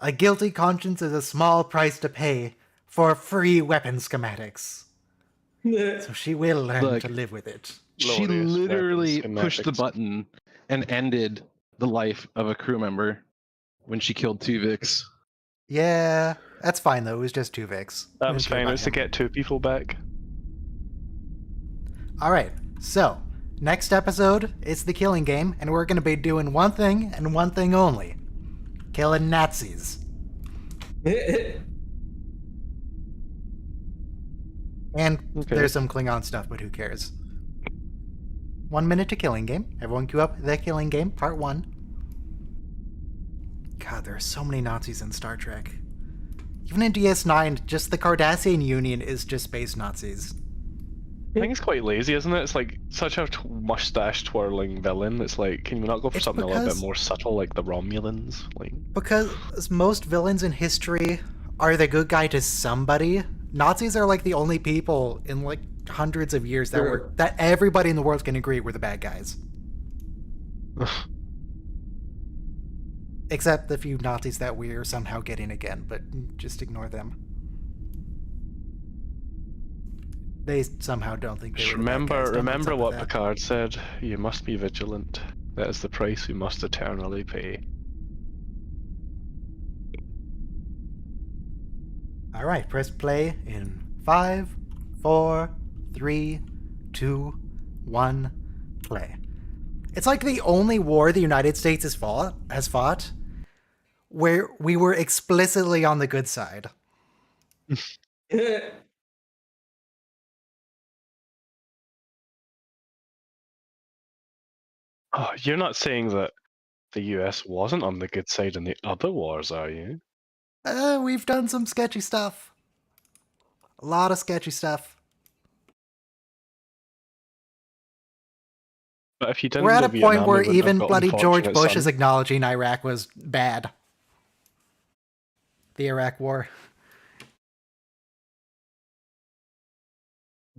A guilty conscience is a small price to pay for free weapon schematics. So she will learn Look, to live with it. She Inglourious literally weapons, pushed the kinetics. button and ended the life of a crew member when she killed Tuvix. Yeah, that's fine though. It was just two Vicks. That Who was cared fine. It about was to him? get 2 people back. All right, so next episode it's the killing game, and we're gonna be doing one thing and one thing only: killing Nazis. And Okay. there's some Klingon stuff, but who cares? 1 minute to killing game. Everyone queue up the killing game, part 1. God, there are so many Nazis in Star Trek. Even in DS9, just the Cardassian Union is just space Nazis. I think it's quite lazy, isn't it? It's like such a mustache twirling villain. It's like, can you not go for It's something a little bit because- more subtle, like the Romulans? Like, Because most villains in history are the good guy to somebody. Nazis are like the only people in like hundreds of years that Sure. were that everybody in the world can agree were the bad guys. Except the few Nazis that we're somehow getting again, but just ignore them. They somehow don't think they just were the bad guys. Don't know what's remember up what with that. Picard said. You must be vigilant. That is the price we must eternally pay. All right, press play in 5, 4, 3, 2, 1, play. It's like the only war the United States has fought where we were explicitly on the good side. Oh, you're not saying that the US wasn't on the good side in the other wars, are you? We've done some sketchy stuff. A lot of sketchy stuff. But if you didn't We're at go a to point Vietnam, where you wouldn't have even got bloody George Unfortunate Bush is Son. acknowledging Iraq was bad. The Iraq War.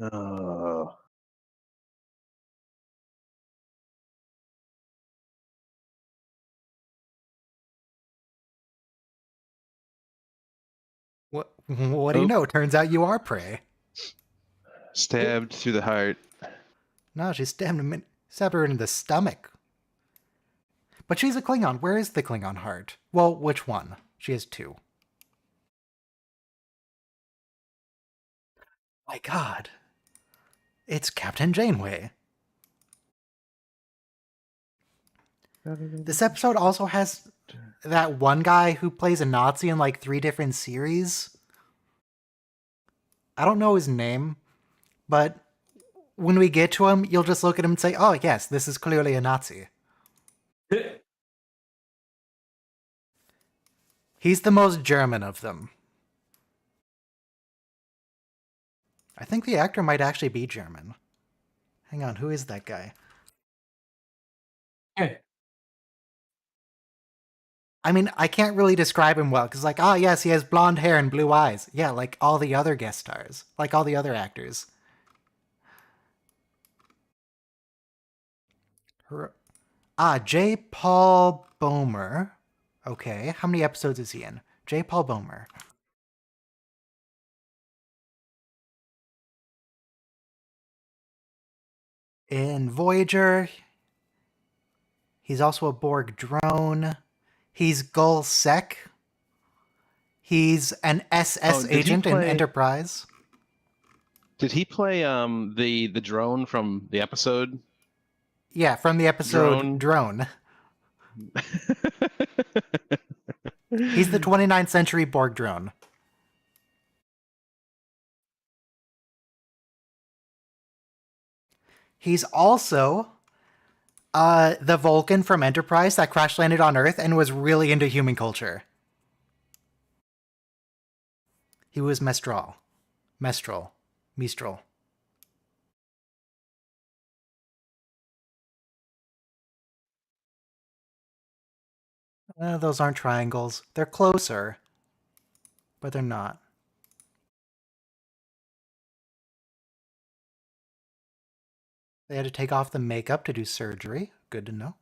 Oh. What do you Oh. know? Turns out you are prey. Stabbed through the heart. No, she stabbed her in the stomach. But she's a Klingon. Where is the Klingon heart? Well, which one? She has 2. My God. It's Captain Janeway. This episode also has that one guy who plays a Nazi in like 3 different series. I don't know his name, but when we get to him, you'll just look at him and say, oh, yes, this is clearly a Nazi. He's the most German of them. I think the actor might actually be German. Hang on, who is that guy? I mean, I can't really describe him well, because like, oh yes, he has blonde hair and blue eyes. Yeah, like all the other guest stars. Like all the other actors. J. Paul Boehmer. Okay, how many episodes is he in? J. Paul Boehmer. In Voyager, he's also a Borg drone. He's Gull Sec. He's an SS did he agent in play- Enterprise. Did he play the drone from the episode? Yeah, from the episode Drone. He's the 29th century Borg drone. He's also the Vulcan from Enterprise that crash landed on Earth and was really into human culture. He was Mestral. Those aren't triangles. They're closer, but they're not. They had to take off the makeup to do surgery. Good to know.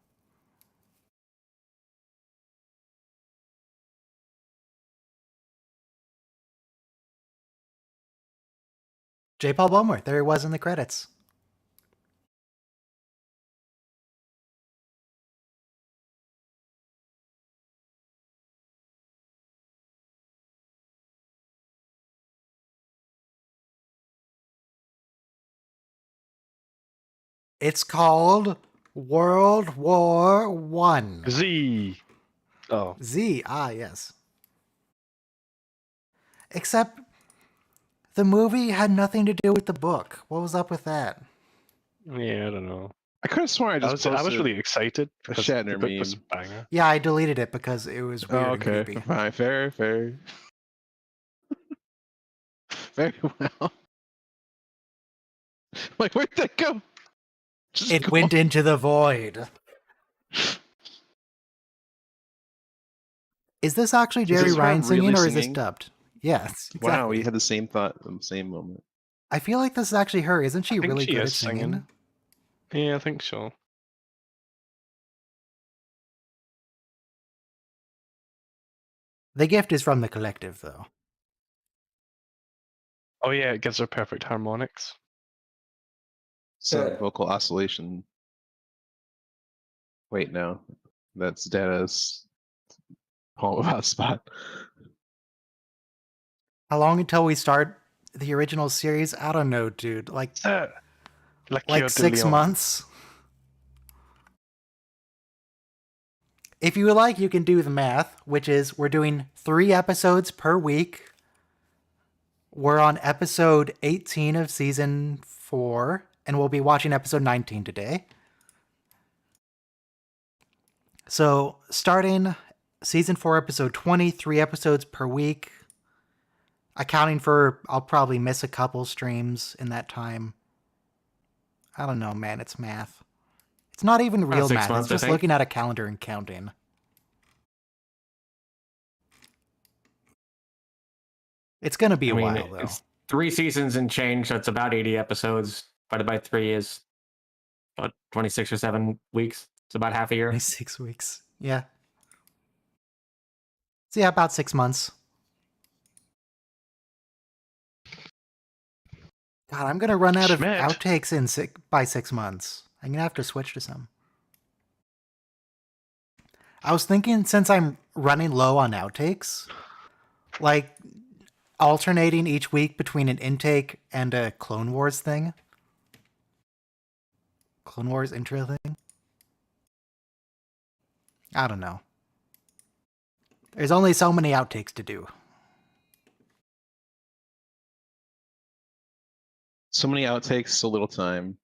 J. Paul Boehmer. There he was in the credits. It's called World War One. Z. Oh, Z, yes. Except the movie had nothing to do with the book. What was up with that? yeah, I don't know. I could have sworn I I just was posted really excited because the Shatner book was meme. a banger. Yeah, I deleted it because it was weird Oh, and okay. creepy. Fine. Fair. Very well. Like, where'd that go? Just It go. went into the void. Is this actually Jerry this her Ryan singing, really or is this singing? dubbed? Yes, exactly. Wow, we had the same thought at the same moment. I feel like this is actually her. Isn't she I think really she good is at singing? Yeah, I think so. The gift is from the collective, though. Oh yeah, it gives her perfect harmonics. Some vocal oscillation. Wait, no. That's Data's poem about Spot. How long until we start the original series? I don't know, dude. Like Cœur de 6 Lion. months? If you would like, you can do the math, which is we're doing 3 episodes per week. We're on episode 18 of season 4, and we'll be watching episode 19 today. So, starting season 4, episode 20, 3 episodes per week. Accounting for, I'll probably miss a couple streams in that time. I don't know, man. It's math. It's not even real 6 math. months, It's I just think. looking at a calendar and counting. It's going to be a while, though. It's 3 seasons and change. That's about 80 episodes. Divided by 3 is about 26 or 7 weeks. It's about half a year. 26 weeks. Yeah. So, yeah, about 6 months. God, I'm going to run out of Schmidt. outtakes by 6 months. I'm going to have to switch to some. I was thinking, since I'm running low on outtakes, like alternating each week between an intake and a Clone Wars thing. Clone Wars intro thing. I don't know. There's only so many outtakes to do. So many outtakes, so little time.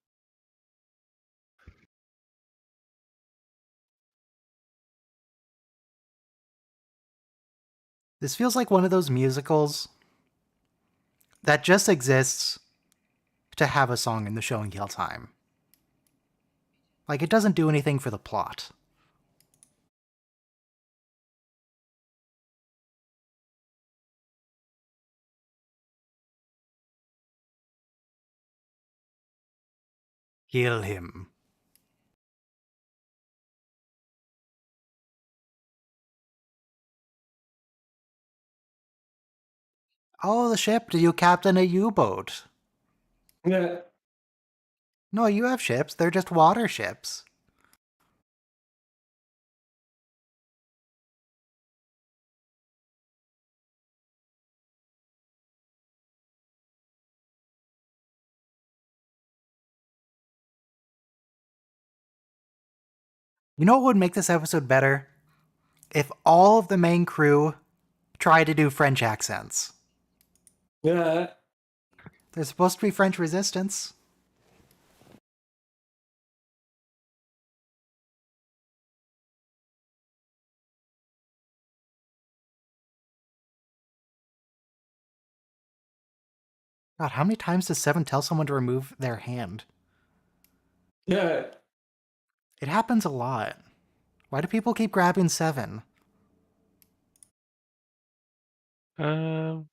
This feels like one of those musicals that just exists to have a song in the show and kill time. Like, it doesn't do anything for the plot. Kill him. Oh, the ship. Do you captain a U-boat? Yeah. No, you have ships. They're just water ships. You know what would make this episode better? If all of the main crew tried to do French accents. Yeah. There's supposed to be French resistance. God, how many times does Seven tell someone to remove their hand? Yeah. It happens a lot. Why do people keep grabbing Seven? I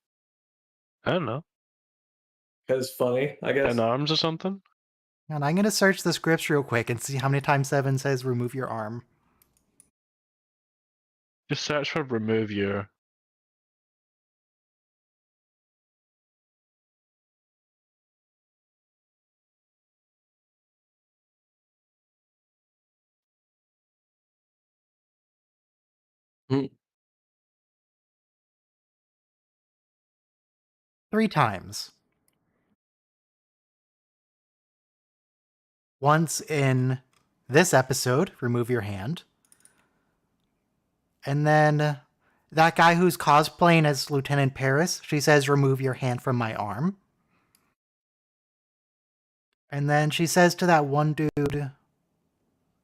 don't know. That's funny, I guess. In arms or something? And I'm going to search the scripts real quick and see how many times Seven says remove your arm. Just search for remove your. Hmm. 3 times. once in this episode, remove your hand. And then that guy who's cosplaying as Lieutenant Paris, she says, remove your hand from my arm. And then she says to that one dude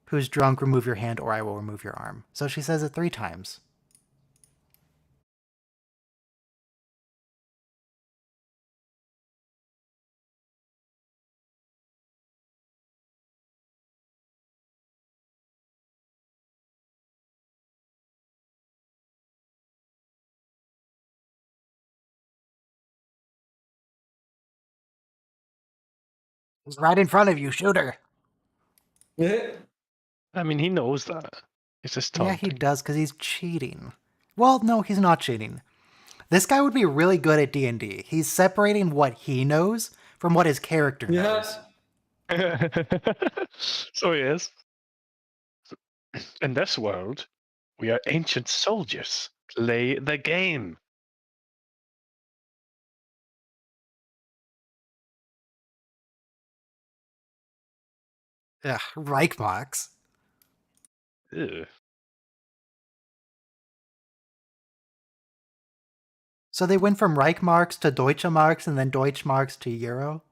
who's drunk, remove your hand or I will remove your arm. So she says it 3 times. He's right in front of you, shoot her. I mean, he knows that. It's just Yeah, taunting. he does because he's cheating. Well, no, he's not cheating. This guy would be really good at D&D. He's separating what he knows from what his character knows. So he is. In this world, we are ancient soldiers. Play the game. Ugh, Reichmarks. Ew. So they went from Reichmarks to Deutsche Marks and then Deutschmarks to Euro?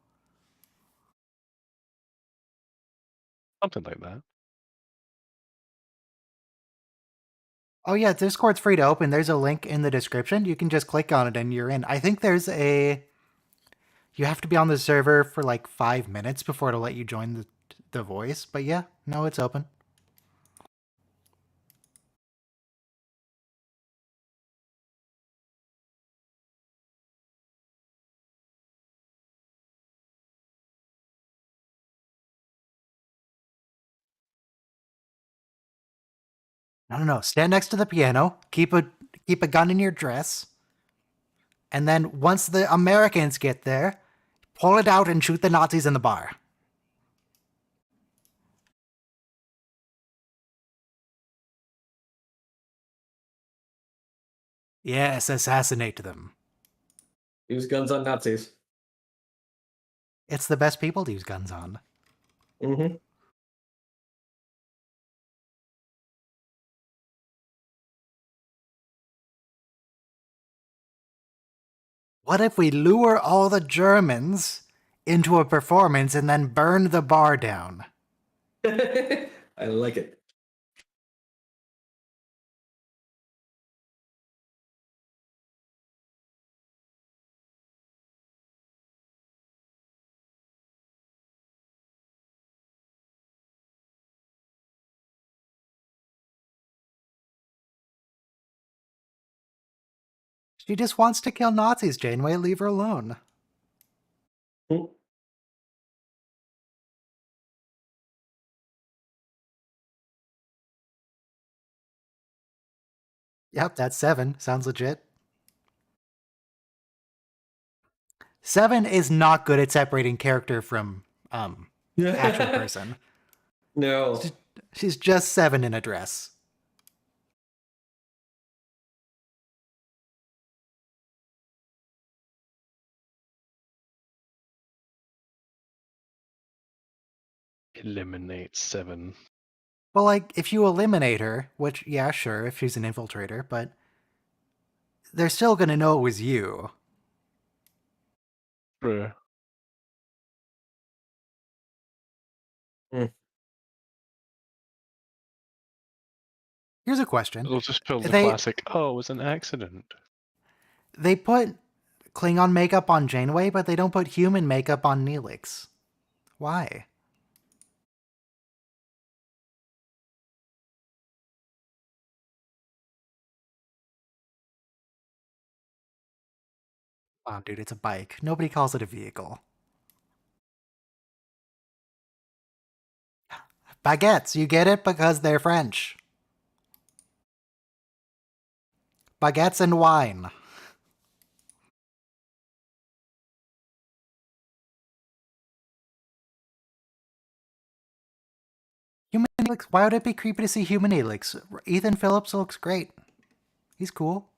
Something like that. Oh yeah, Discord's free to open. There's a link in the description. You can just click on it and you're in. I think there's a... You have to be on the server for like 5 minutes before it'll let you join the voice. But yeah, no, it's open. No. Stand next to the piano. Keep a gun in your dress. And then once the Americans get there, pull it out and shoot the Nazis in the bar. Yes, assassinate them. Use guns on Nazis. It's the best people to use guns on. Mm-hmm. What if we lure all the Germans into a performance and then burn the bar down? I like it. She just wants to kill Nazis, Janeway. Leave her alone. Mm. Yep, that's 7. Sounds legit. 7 is not good at separating character from actual person. No. She's just 7 in a dress. Eliminate 7. Well, like, if you eliminate her, which, yeah, sure, if she's an infiltrator, but they're still gonna know it was you. True. Here's a question. It'll just pull the They- classic, oh, it was an accident. They put Klingon makeup on Janeway, but they don't put human makeup on Neelix. Why? Wow, dude, it's a bike. Nobody calls it a vehicle. Baguettes, you get it because they're French. Baguettes and wine. Human Neelix, why would it be creepy to see human Neelix? Ethan Phillips looks great. He's cool.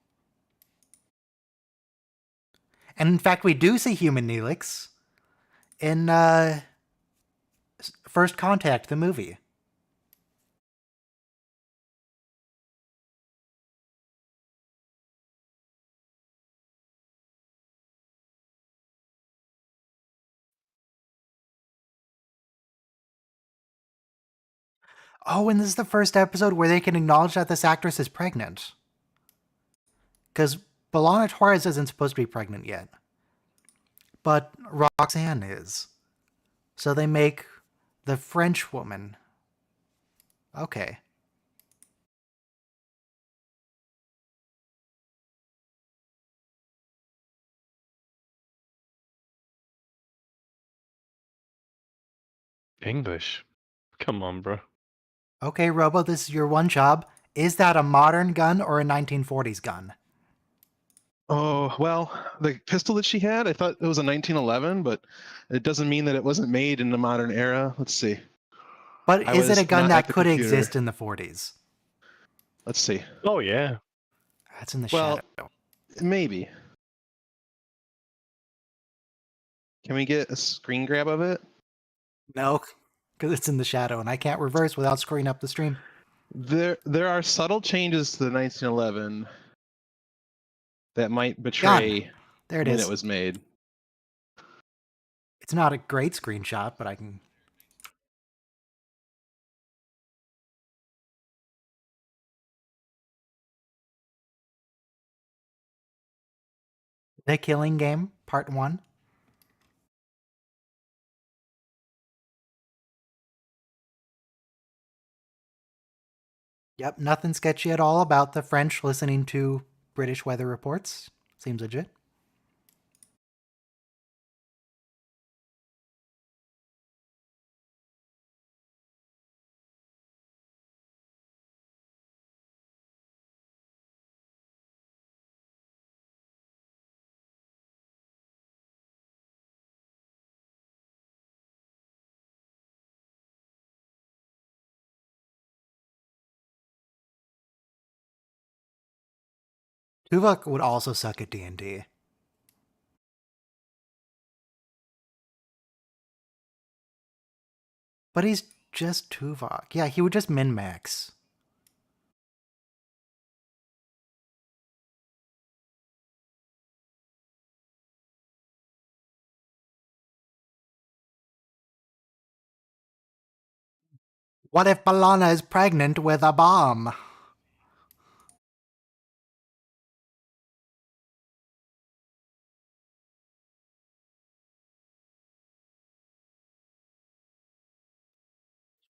And in fact, we do see human Neelix in First Contact, the movie. Oh, and this is the first episode where they can acknowledge that this actress is pregnant. Because Belana Torres isn't supposed to be pregnant yet. But Roxanne is. So they make the French woman. Okay. English. Come on, bro. Okay, Robo, this is your one job. Is that a modern gun or a 1940s gun? Oh, well, the pistol that she had, I thought it was a 1911, but it doesn't mean that it wasn't made in the modern era. Let's see. But I is it a was gun not at that the could computer. exist in the 40s? Let's see. Oh yeah. That's in the Well, shadow. maybe. Can we get a screen grab of it? No, because it's in the shadow, and I can't reverse without screwing up the stream. There are subtle changes to the 1911 that might Gun. betray There it when is. it was made. It's not a great screenshot, but I can... The Killing Game, Part 1. Yep, nothing sketchy at all about the French listening to British weather reports. Seems legit. Tuvok would also suck at D&D. But he's just Tuvok. Yeah, he would just min-max. What if B'Elanna is pregnant with a bomb?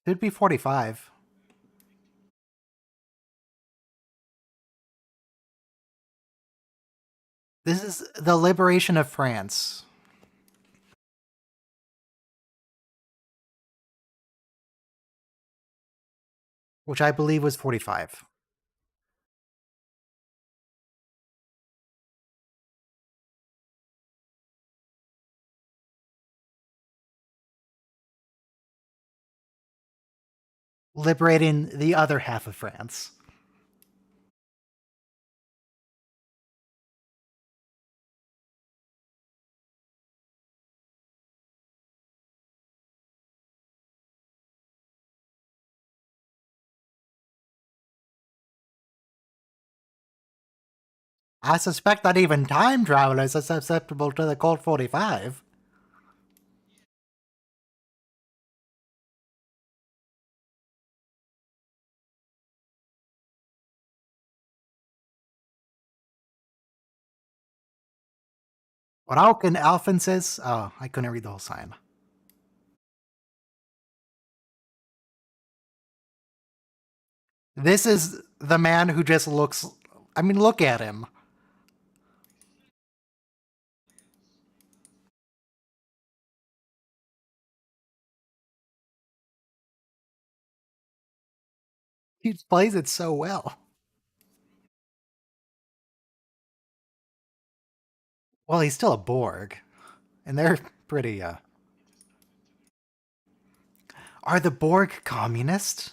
Should be 45. This is the liberation of France. Which I believe was 45. Liberating the other half of France. I suspect that even time travelers are susceptible to the Colt 45. Rauken Alphensis. Oh, I couldn't read the whole sign. This is the man who just looks. I mean, look at him. He plays it so well. Well, he's still a Borg. And they're pretty, Are the Borg communist?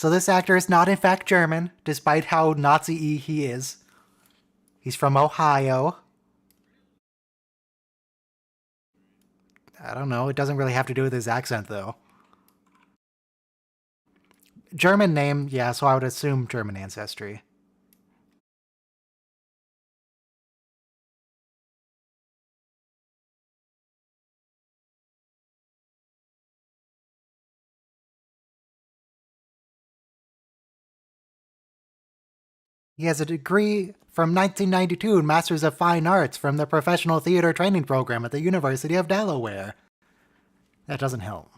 So this actor is not in fact German, despite how Nazi-y he is. He's from Ohio. I don't know, it doesn't really have to do with his accent, though. German name, yeah, so I would assume German ancestry. He has a degree from 1992 in Masters of Fine Arts from the Professional Theater Training Program at the University of Delaware. That doesn't help.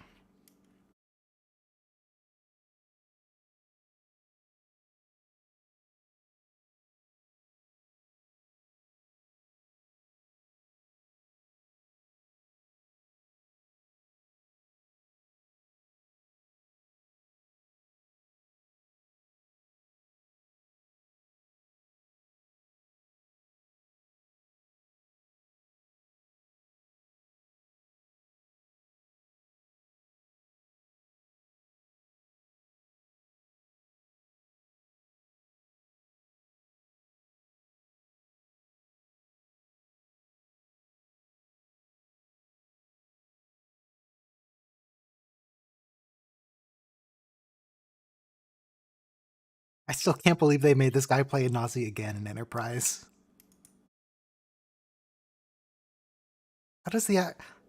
I still can't believe they made this guy play a Nazi again in Enterprise.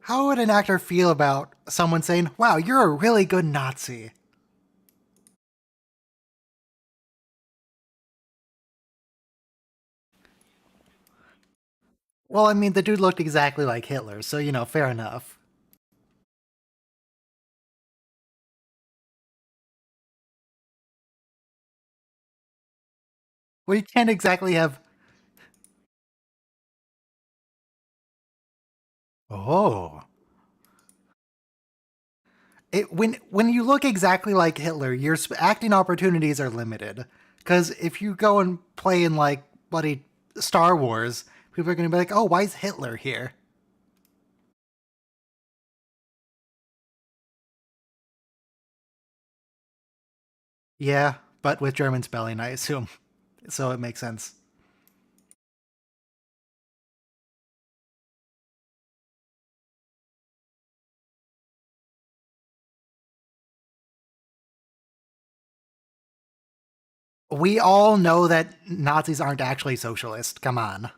How would an actor feel about someone saying, "Wow, you're a really good Nazi"? Well, I mean, the dude looked exactly like Hitler, so fair enough. Well, you can't exactly have. Oh, when you look exactly like Hitler, your acting opportunities are limited. Because if you go and play in like bloody Star Wars, people are going to be like, "Oh, why is Hitler here?" Yeah, but with German spelling, I assume, so it makes sense. We all know that Nazis aren't actually socialist. Come on.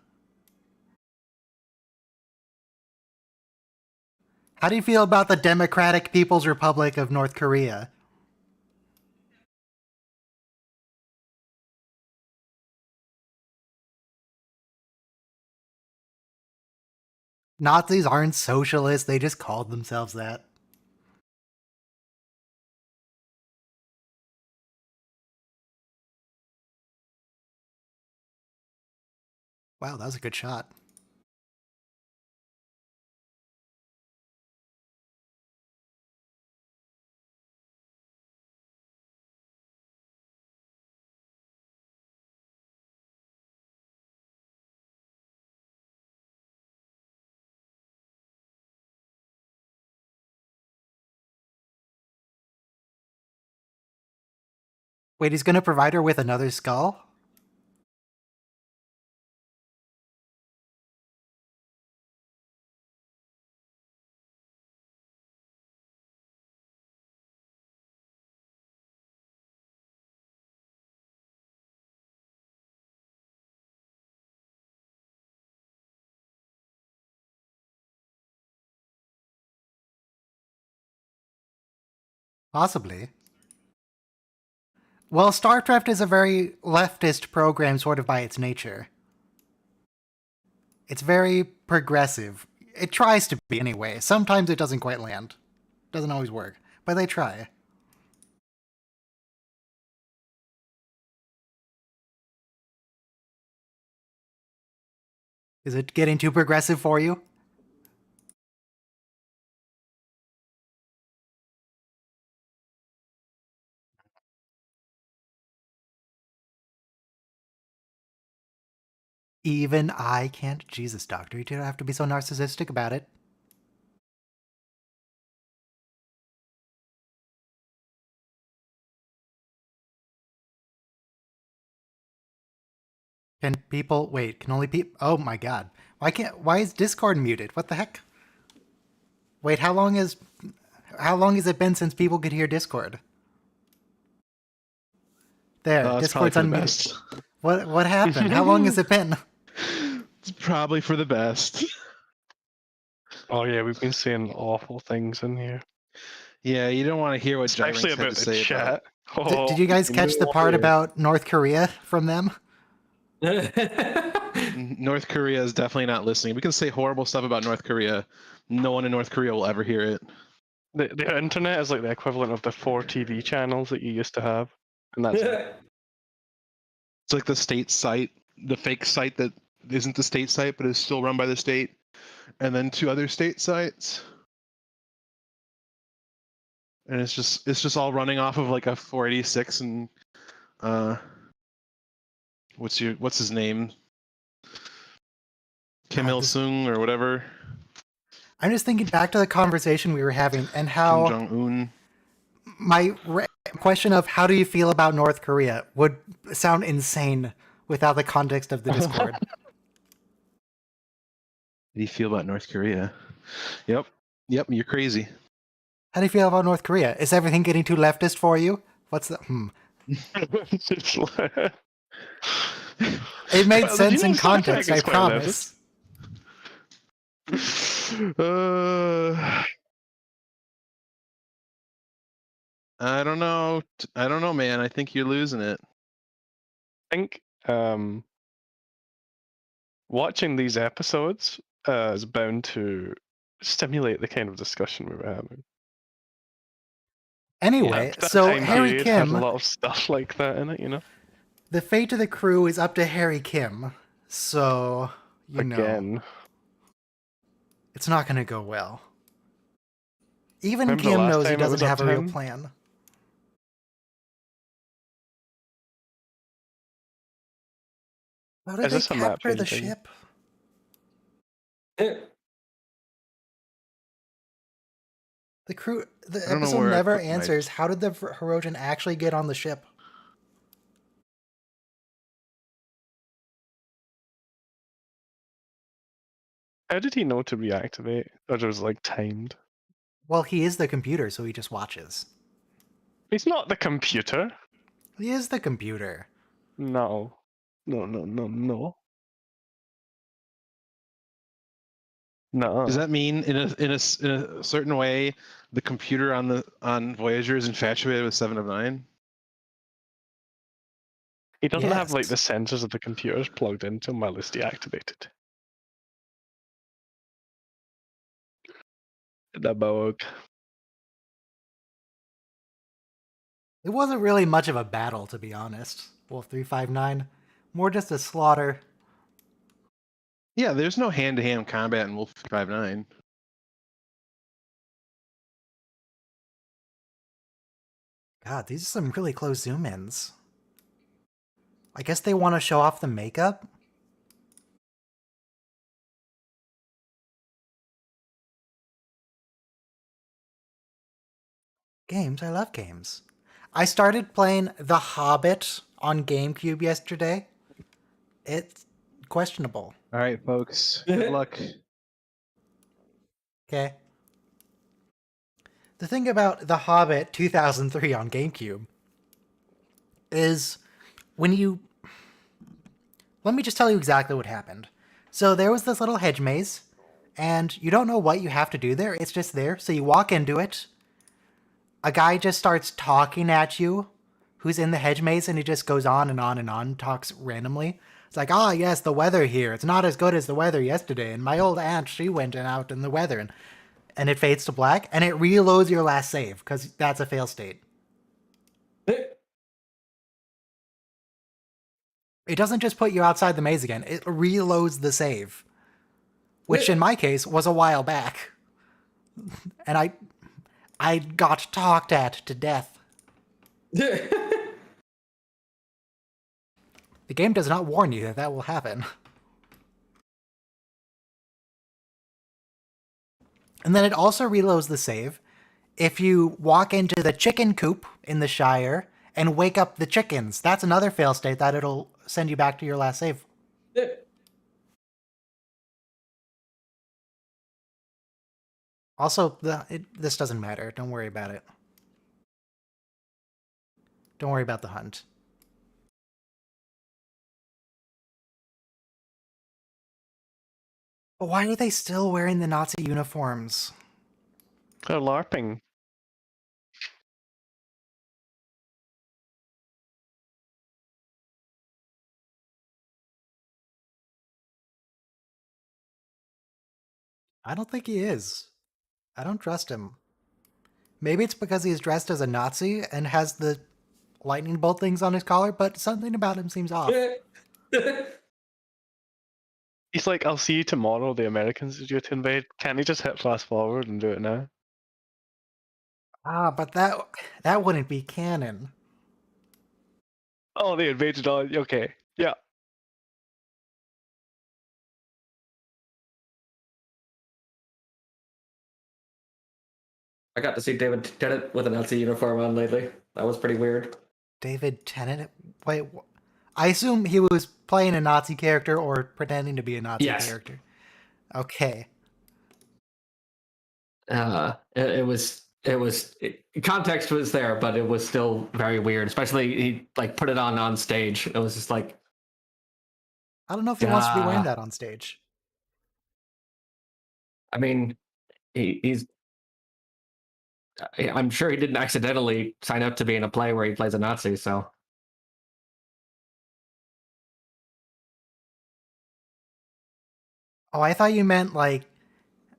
How do you feel about the Democratic People's Republic of North Korea? Nazis aren't socialists, they just called themselves that. Wow, that was a good shot. Wait, he's gonna provide her with another skull? Possibly. Well, StarCraft is a very leftist program, sort of by its nature. It's very progressive. It tries to be, anyway. Sometimes it doesn't quite land. Doesn't always work. But they try. Is it getting too progressive for you? Even I can't. Jesus, Doctor, you don't have to be so narcissistic about it. Can people wait? Can only people? Oh my god! Why is Discord muted? What the heck? Wait, how long has it been since people could hear Discord? There, It's probably Discord's for the unmuted. best. What happened? How long has it been? It's probably for the best. Oh yeah, we've been saying awful things in here, Yeah, you don't want to hear what especially Gyrinx had about to the say chat. about. Did you guys catch the part about North Korea from them? North Korea is definitely not listening. We can say horrible stuff about North Korea. No one in North Korea will ever hear it. The internet is like the equivalent of the 4 TV channels that you used to have, and that's it. It's like the state site, the fake site that isn't the state site but is still run by the state, and then 2 other state sites. And it's just all running off of like a 486 and what's his name? Kim Il Sung or whatever. I'm just thinking back to the conversation we were having and Kim how Jong Un. my question of how do you feel about North Korea would sound insane without the context of the Discord. How do you feel about North Korea? Yep, you're crazy. How do you feel about North Korea? Is everything getting too leftist for you? What's the It made sense in context, I promise. I don't know. Man. I think you're losing it. I think watching these episodes is bound to stimulate the kind of discussion we were having. Anyway, That so time Harry period had Kim, a lot of stuff like that in it, you know. the fate of the crew is up to Harry Kim, so you know Again, it's not going to go well. Even remember the Kim last knows he time it was doesn't up have a to real him? plan. How did Is they this a map capture the change thing? ship? The I don't know episode where I never put my- answers how did the Hirogen actually get on the ship? How did he know to reactivate? Or it was like timed? Well, he is the computer, so he just watches. He's not the computer. He is the computer. No. No. No. Does that mean in a certain way the computer on Voyager is infatuated with 7 of 9? He doesn't have like Yes. the sensors of the computers plugged into him while it's deactivated. The bug. It wasn't really much of a battle, to be honest. Wolf 359, more just a slaughter. Yeah, there's no hand-to-hand combat in Wolf 359. God, these are some really close zoom-ins. I guess they want to show off the makeup? Games, I love games. I started playing The Hobbit on GameCube yesterday. It's questionable. All right, folks. Good luck. Okay. The thing about The Hobbit 2003 on GameCube is when you... Let me just tell you exactly what happened. So there was this little hedge maze, and you don't know what you have to do there. It's just there. So you walk into it. A guy just starts talking at you who's in the hedge maze, and he just goes on and on and on, talks randomly. It's like, ah, yes, the weather here. It's not as good as the weather yesterday. And my old aunt, she went out in the weather. And it fades to black, and it reloads your last save, because that's a fail state. It doesn't just put you outside the maze again. It reloads the save. Which, in my case, was a while back. And I got talked at to death. The game does not warn you that that will happen. And then it also reloads the save if you walk into the chicken coop in the Shire and wake up the chickens. That's another fail state that it'll send you back to your last save. Also, this doesn't matter. Don't worry about it. Don't worry about the hunt. But why are they still wearing the Nazi uniforms? They're LARPing. I don't think he is. I don't trust him. Maybe it's because he's dressed as a Nazi and has the lightning bolt things on his collar, but something about him seems off. He's like, I'll see you tomorrow, the Americans are due to invade. Can't he just hit fast forward and do it now? Ah, but that wouldn't be canon. Oh, they invaded all. Okay. Yeah. I got to see David Tennant with a Nazi uniform on lately. That was pretty weird. David Tennant? Wait, I assume he was playing a Nazi character or pretending to be a Nazi Yes. character. Okay. Context was there, but it was still very weird. Especially he like put it on stage. It was just like, I don't know if he wants to be wearing ah. that on stage. I mean, he's. I'm sure he didn't accidentally sign up to be in a play where he plays a Nazi. So Oh, I thought you meant like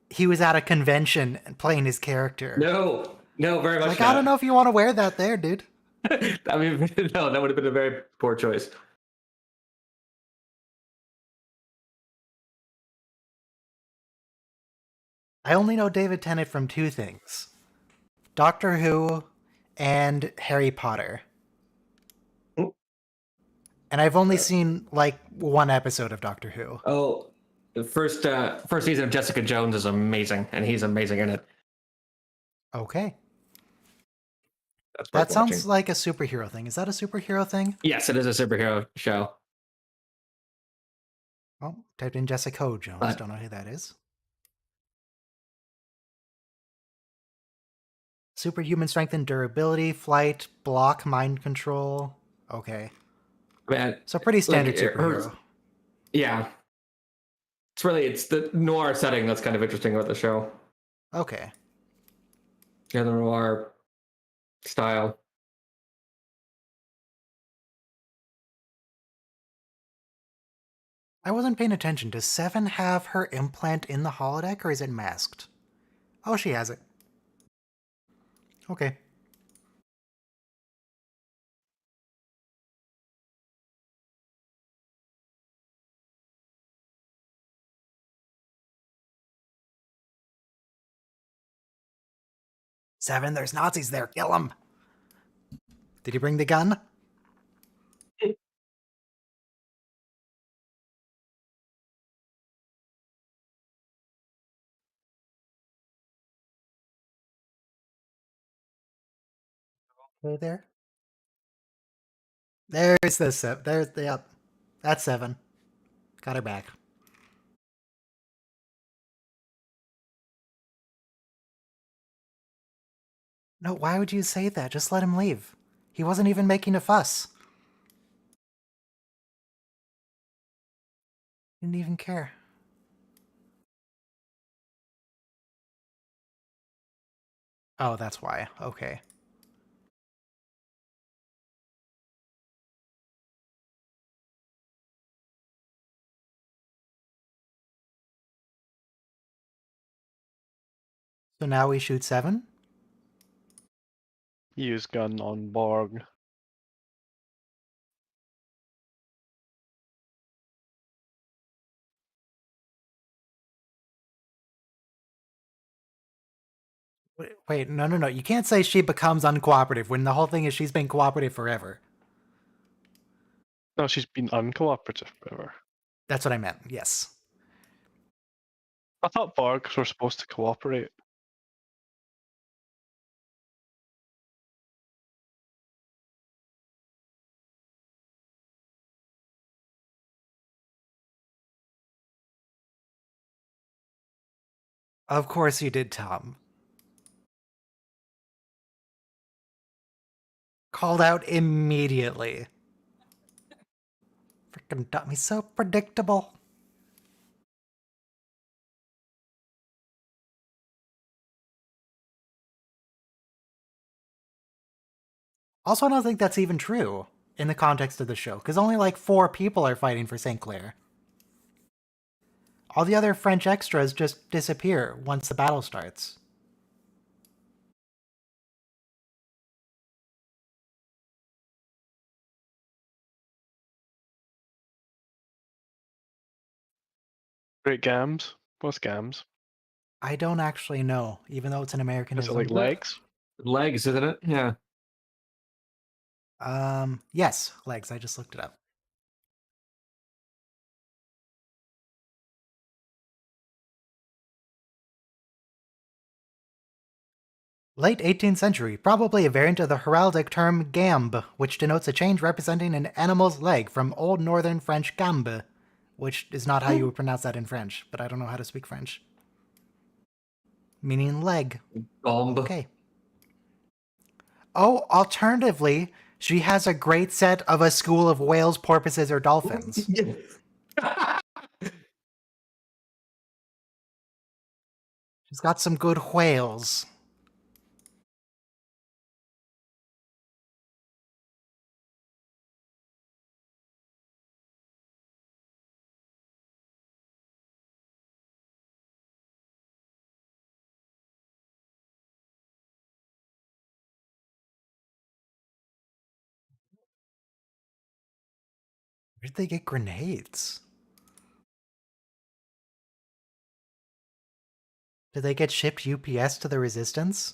he was at a convention and playing his character. no, very much Like, not. I don't know if you want to wear that there, dude. I mean, no, that would have been a very poor choice. I only know David Tennant from two things: Doctor Who and Harry Potter. And I've only seen like one episode of Doctor Who. Oh, the first season of Jessica Jones is amazing, and he's amazing in it. Okay. That's That worth sounds watching. like a superhero thing. Is that a superhero thing? Yes, it is a superhero show. Oh, typed in Jessica Jones. But- Don't know who that is. Superhuman strength and durability, flight, block, mind control. Okay. Man, So pretty standard like, superhero. yeah, it's the noir setting that's kind of interesting about the show. Okay. Yeah, the noir style. I wasn't paying attention. Does Seven have her implant in the holodeck or is it masked? Oh, she has it. Okay. Seven, there's Nazis there. Kill them. Did he bring the gun? Okay, there. There's the seven. There's the yep. That's Seven. Got her back. No, why would you say that? Just let him leave. He wasn't even making a fuss. Didn't even care. Oh, that's why. Okay. So now we shoot Seven? Use gun on Borg. Wait, no. You can't say she becomes uncooperative when the whole thing is she's been cooperative forever. No, she's been uncooperative forever. That's what I meant, yes. I thought Borgs were supposed to cooperate. Of course you did, Tom. Called out immediately. Freaking dummy, so predictable. Also, I don't think that's even true in the context of the show, because only like 4 people are fighting for St. Clair. All the other French extras just disappear once the battle starts. Great gams. What's gams? I don't actually know, even though it's an Is it Americanism. like legs? Legs, isn't it? Yeah. Yes, legs. I just looked it up. Late 18th century, probably a variant of the heraldic term gambe, which denotes a change representing an animal's leg from Old Northern French gambe, which is not how you would pronounce that in French, but I don't know how to speak French. Meaning leg. Gombe. Okay. Oh, alternatively, she has a great set of a school of whales, porpoises, or dolphins. She's got some good whales. Where did they get grenades? Did they get shipped UPS to the Resistance?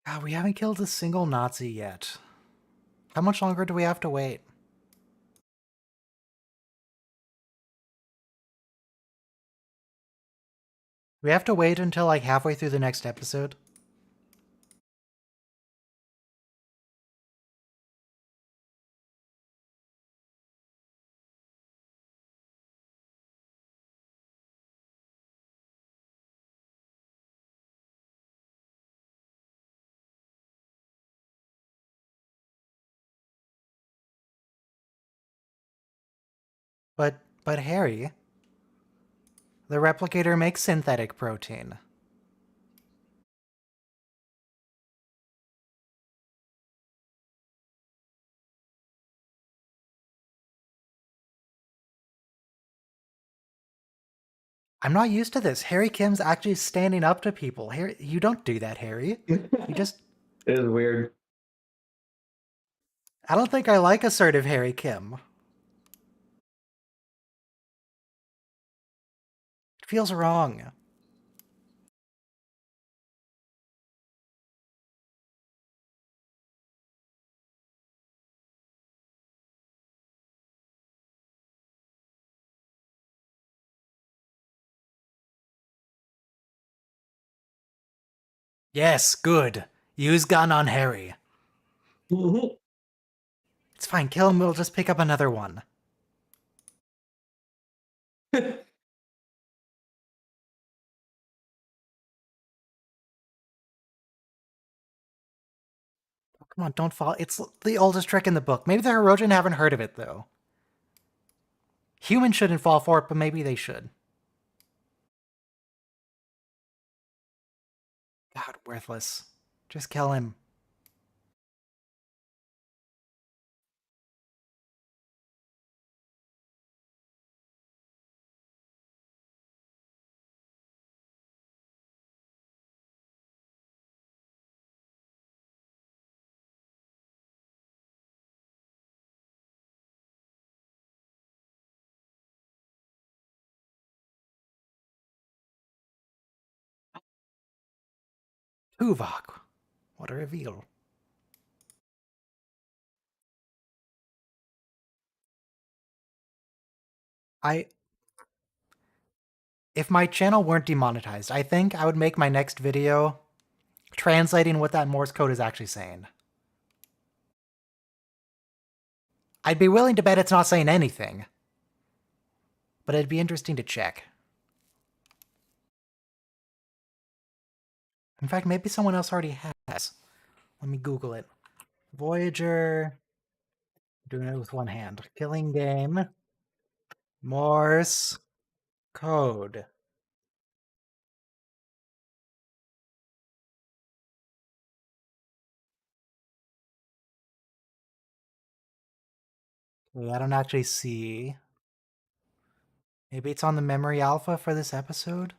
God, we haven't killed a single Nazi yet. How much longer do we have to wait? We have to wait until like halfway through the next episode? But Harry, the replicator makes synthetic protein. I'm not used to this. Harry Kim's actually standing up to people. Harry, you don't do that, Harry. You just... It is weird. I don't think I like assertive Harry Kim. It feels wrong. Yes, good. Use gun on Harry. Mhm. It's fine, kill him, we'll just pick up another one. Come on, don't fall. It's the oldest trick in the book. Maybe the Herodian haven't heard of it, though. Humans shouldn't fall for it, but maybe they should. God, worthless. Just kill him. Tuvok. What a reveal. I If my channel weren't demonetized, I think I would make my next video translating what that Morse code is actually saying. I'd be willing to bet it's not saying anything, but it'd be interesting to check. In fact, maybe someone else already has. Let me Google it. Voyager. Doing it with one hand. Killing game. Morse code. Okay, I don't actually see. Maybe it's on the memory alpha for this episode?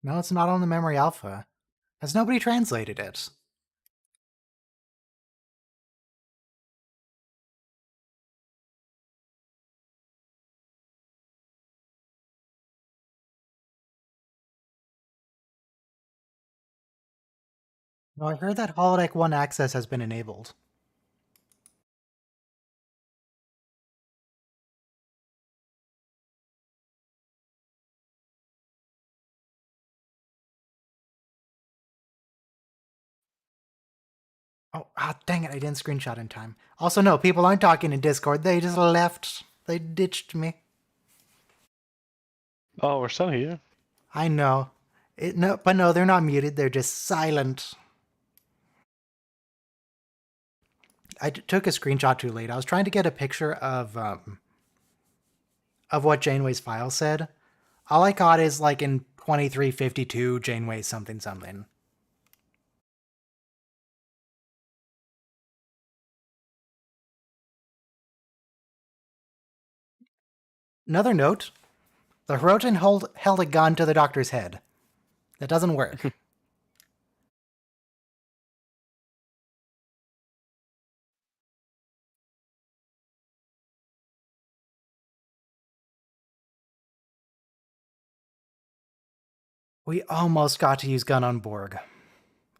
No, it's not on the memory alpha. Has nobody translated it? No, I heard that holodeck 1 access has been enabled. Oh, dang it, I didn't screenshot in time. Also, no, people aren't talking in Discord. They just left. They ditched me. Oh, we're still here. I know. But no, they're not muted. They're just silent. I took a screenshot too late. I was trying to get a picture of what Janeway's file said. All I caught is like in 2352 Janeway something something. Another note: the Hirogen held a gun to the Doctor's head. That doesn't work. We almost got to use gun on Borg.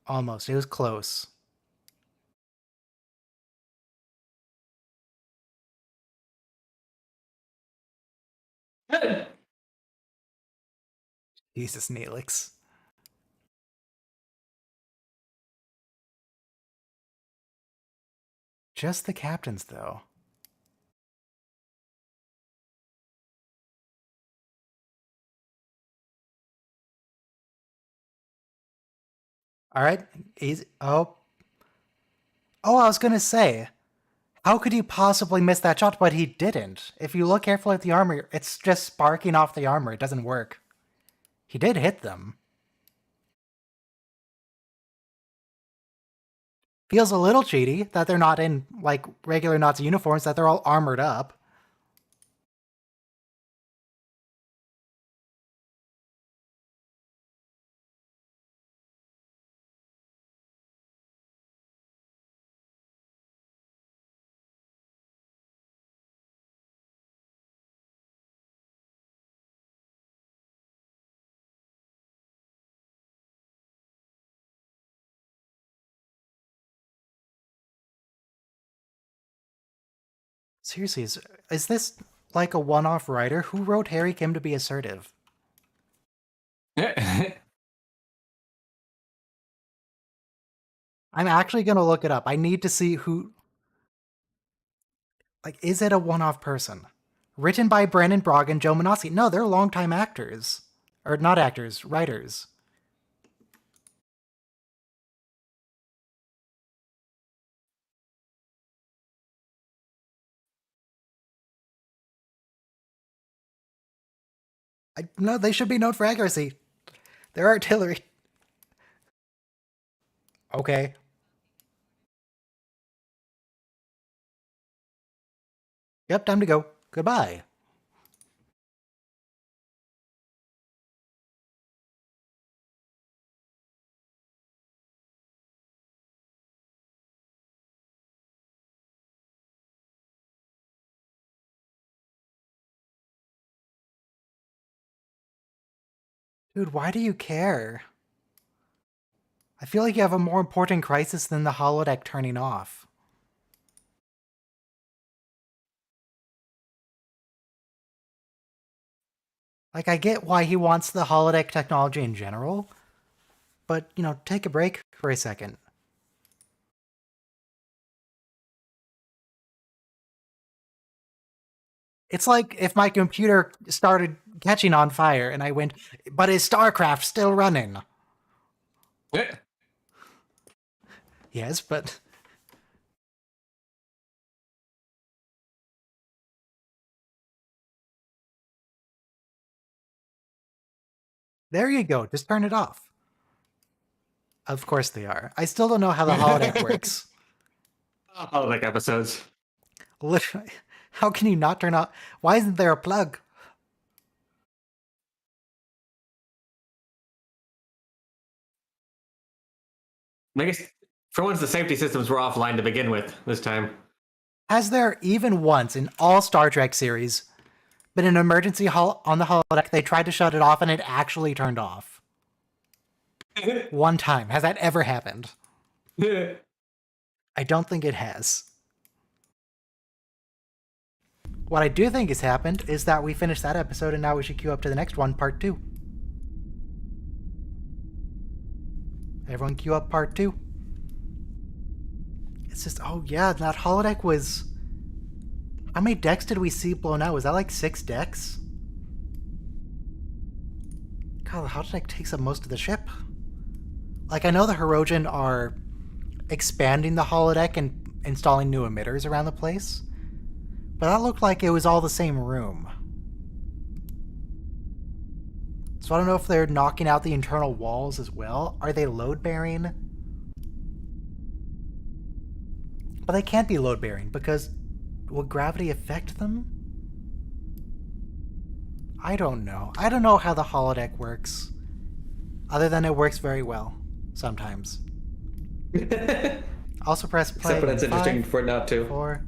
Almost. It was close. Jesus, Neelix. Just the captains, though. All right. Easy. Oh, I was gonna say, how could he possibly miss that shot? But he didn't. If you look carefully at the armor, it's just sparking off the armor. It doesn't work. He did hit them. Feels a little cheaty that they're not in like regular Nazi uniforms, that they're all armored up. Seriously, is this like a one-off writer? Who wrote Harry Kim to be assertive? I'm actually gonna look it up. I need to see who. Like, is it a one-off person? Written by Brandon Brogg and Joe Menosky. No, they're longtime actors. Or not actors, writers. No, they should be known for accuracy. They're artillery. Okay. Yep, time to go. Goodbye. Dude, why do you care? I feel like you have a more important crisis than the holodeck turning off. Like, I get why he wants the holodeck technology in general, but, take a break for a second. It's like if my computer started catching on fire and I went, but is StarCraft still running? Yeah. Yes, but... There you go, just turn it off. Of course they are. I still don't know how the holodeck works. Holodeck episodes. Literally, how can you not turn off? Why isn't there a plug? I guess for once the safety systems were offline to begin with this time. Has there even once in all Star Trek series been an emergency on the holodeck? They tried to shut it off and it actually turned off. One time. Has that ever happened? I don't think it has. What I do think has happened is that we finished that episode and now we should queue up to the next one, part 2. Everyone queue up part 2. It's just, oh yeah, that holodeck was... How many decks did we see blown out? Was that like 6 decks? God, the holodeck takes up most of the ship. Like, I know the Hirogen are expanding the holodeck and installing new emitters around the place, but that looked like it was all the same room. So I don't know if they're knocking out the internal walls as well. Are they load-bearing? But they can't be load-bearing because will gravity affect them? I don't know. I don't know how the holodeck works. Other than it works very well. Sometimes. Also press play. Except when it's interesting 5, for it not to. 4,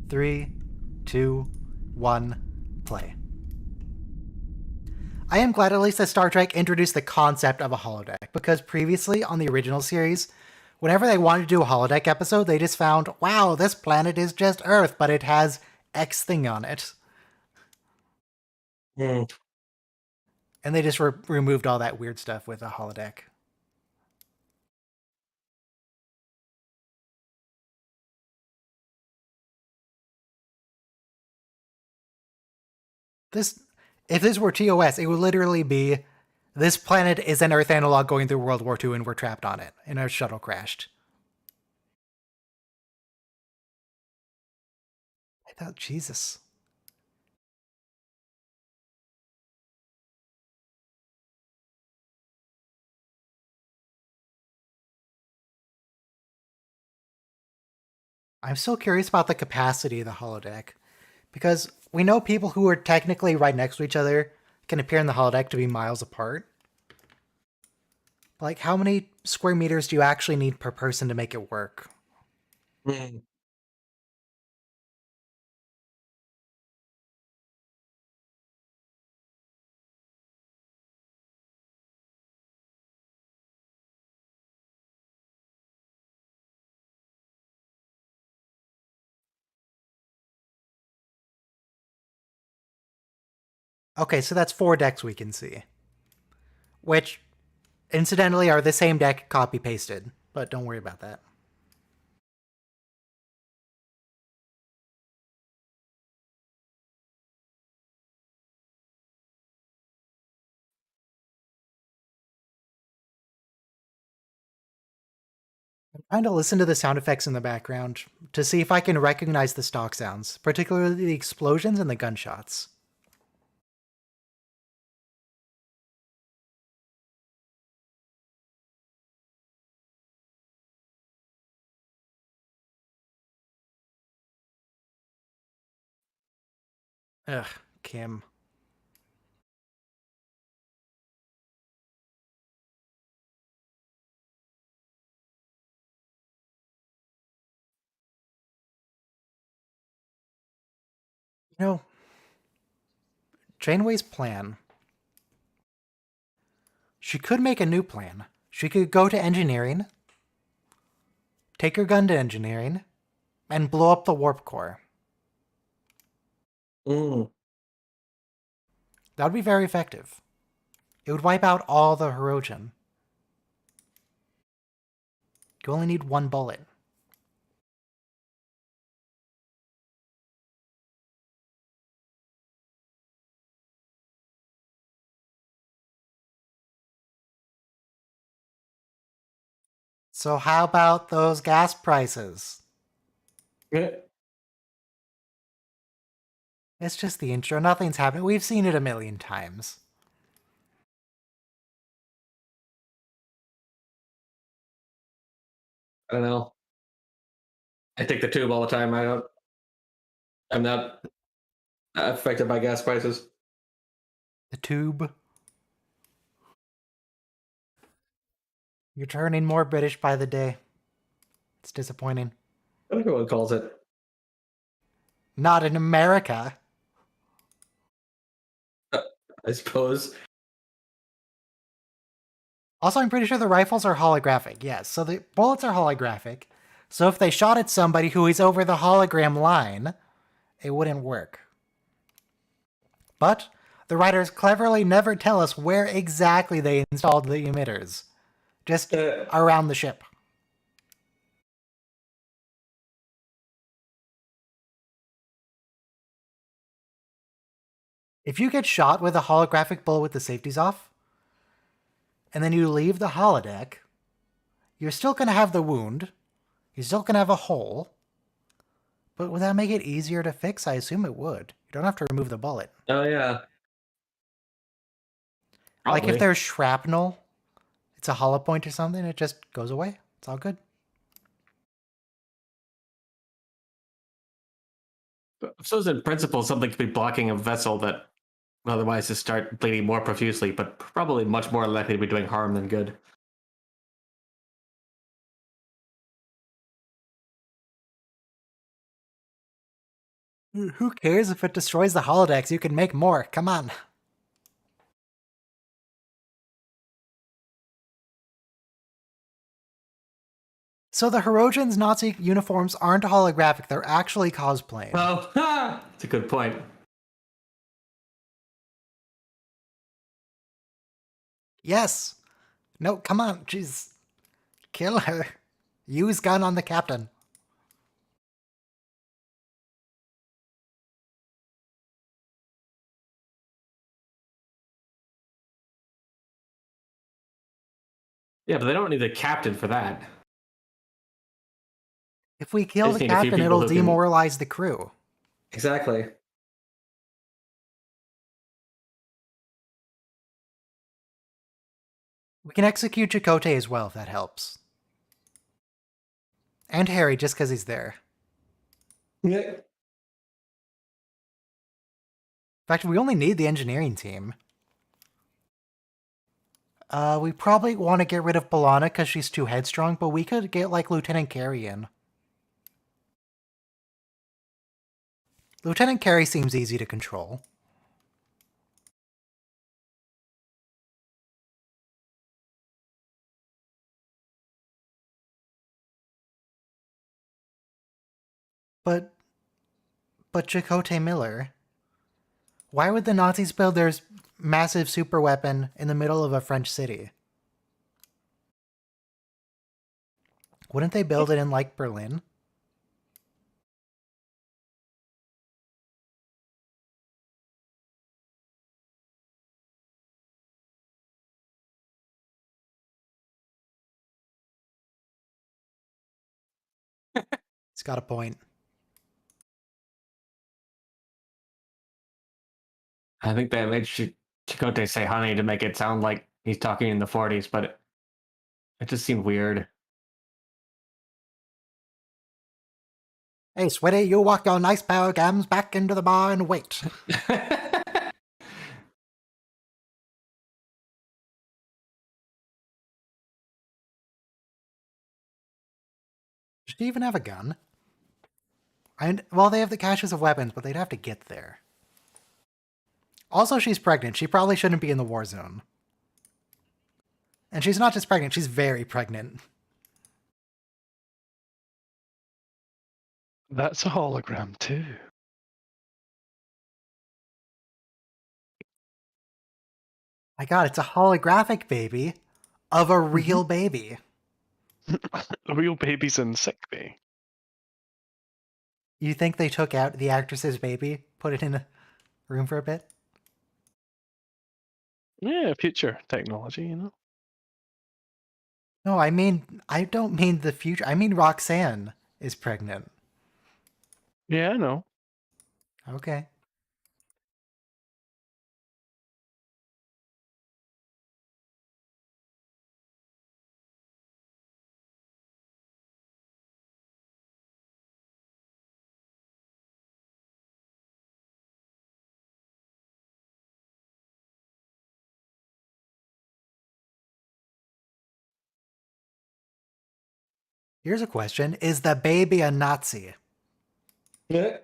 3, 2, 1, play. I am glad at least that Star Trek introduced the concept of a holodeck, because previously on the original series, whenever they wanted to do a holodeck episode, they just found, wow, this planet is just Earth, but it has X thing on it. Mm. And they just removed all that weird stuff with a holodeck. If this were TOS, it would literally be, this planet is an Earth analog going through World War II and we're trapped on it, and our shuttle crashed. I thought, Jesus. I'm still curious about the capacity of the holodeck, because we know people who are technically right next to each other can appear in the holodeck to be miles apart. Like, how many square meters do you actually need per person to make it work? Mm. Okay, so that's 4 decks we can see. Which, incidentally, are the same deck copy-pasted, but don't worry about that. I'm trying to listen to the sound effects in the background to see if I can recognize the stock sounds, particularly the explosions and the gunshots. Ugh, Kim. You know, Janeway's plan She could make a new plan. She could go to engineering, take her gun to engineering, and blow up the warp core. Mm. That would be very effective. It would wipe out all the Hirogen. You only need one bullet. So how about those gas prices? Yeah. It's just the intro. Nothing's happening. We've seen it a million times. I don't know. I take the tube all the time. I'm not affected by gas prices. The tube. You're turning more British by the day. It's disappointing. What everyone calls it. Not in America. I suppose. Also, I'm pretty sure the rifles are holographic. Yes, so the bullets are holographic. So if they shot at somebody who is over the hologram line, it wouldn't work. But the writers cleverly never tell us where exactly they installed the emitters. Just around the ship. If you get shot with a holographic bullet with the safeties off, and then you leave the holodeck, you're still going to have the wound. You're still going to have a hole. But would that make it easier to fix? I assume it would. You don't have to remove the bullet. Oh yeah. Like if Probably. there's shrapnel, it's a hollow point or something, it just goes away. It's all good. So in principle, something could be blocking a vessel that otherwise just start bleeding more profusely, but probably much more likely to be doing harm than good. Who cares if it destroys the holodecks? You can make more. Come on. So the Hirogen's Nazi uniforms aren't holographic. They're actually cosplaying. Well, that's a good point. Yes. No, come on. Jeez. Kill her. Use gun on the captain. Yeah, but they don't need a captain for that. If we kill just the need a few captain, people it'll who can- demoralize the crew. Exactly. We can execute Chakotay as well, if that helps. And Harry, just because he's there. Yeah. In fact, we only need the engineering team. We probably want to get rid of B'Elanna because she's too headstrong, but we could get, like, Lieutenant Carey in. Lieutenant Carey seems easy to control. But Chakotay Miller... Why would the Nazis build their massive superweapon in the middle of a French city? Wouldn't they build it in, like, Berlin? He's got a point. I think they made Chakotay say honey to make it sound like he's talking in the 40s, but it just seemed weird. Hey, sweetie, you walk your nice pair of gams back into the bar and wait. Does she even have a gun? Well, they have the caches of weapons, but they'd have to get there. Also, she's pregnant. She probably shouldn't be in the war zone. And she's not just pregnant, she's very pregnant. That's a hologram too. My god, it's a holographic baby of a real baby. A real baby's in sick bay. You think they took out the actress's baby, put it in a room for a bit? Yeah, future technology, you know. No, I don't mean the future. I mean Roxanne is pregnant. Yeah, I know. Okay. Here's a question. Is the baby a Nazi? Yeah.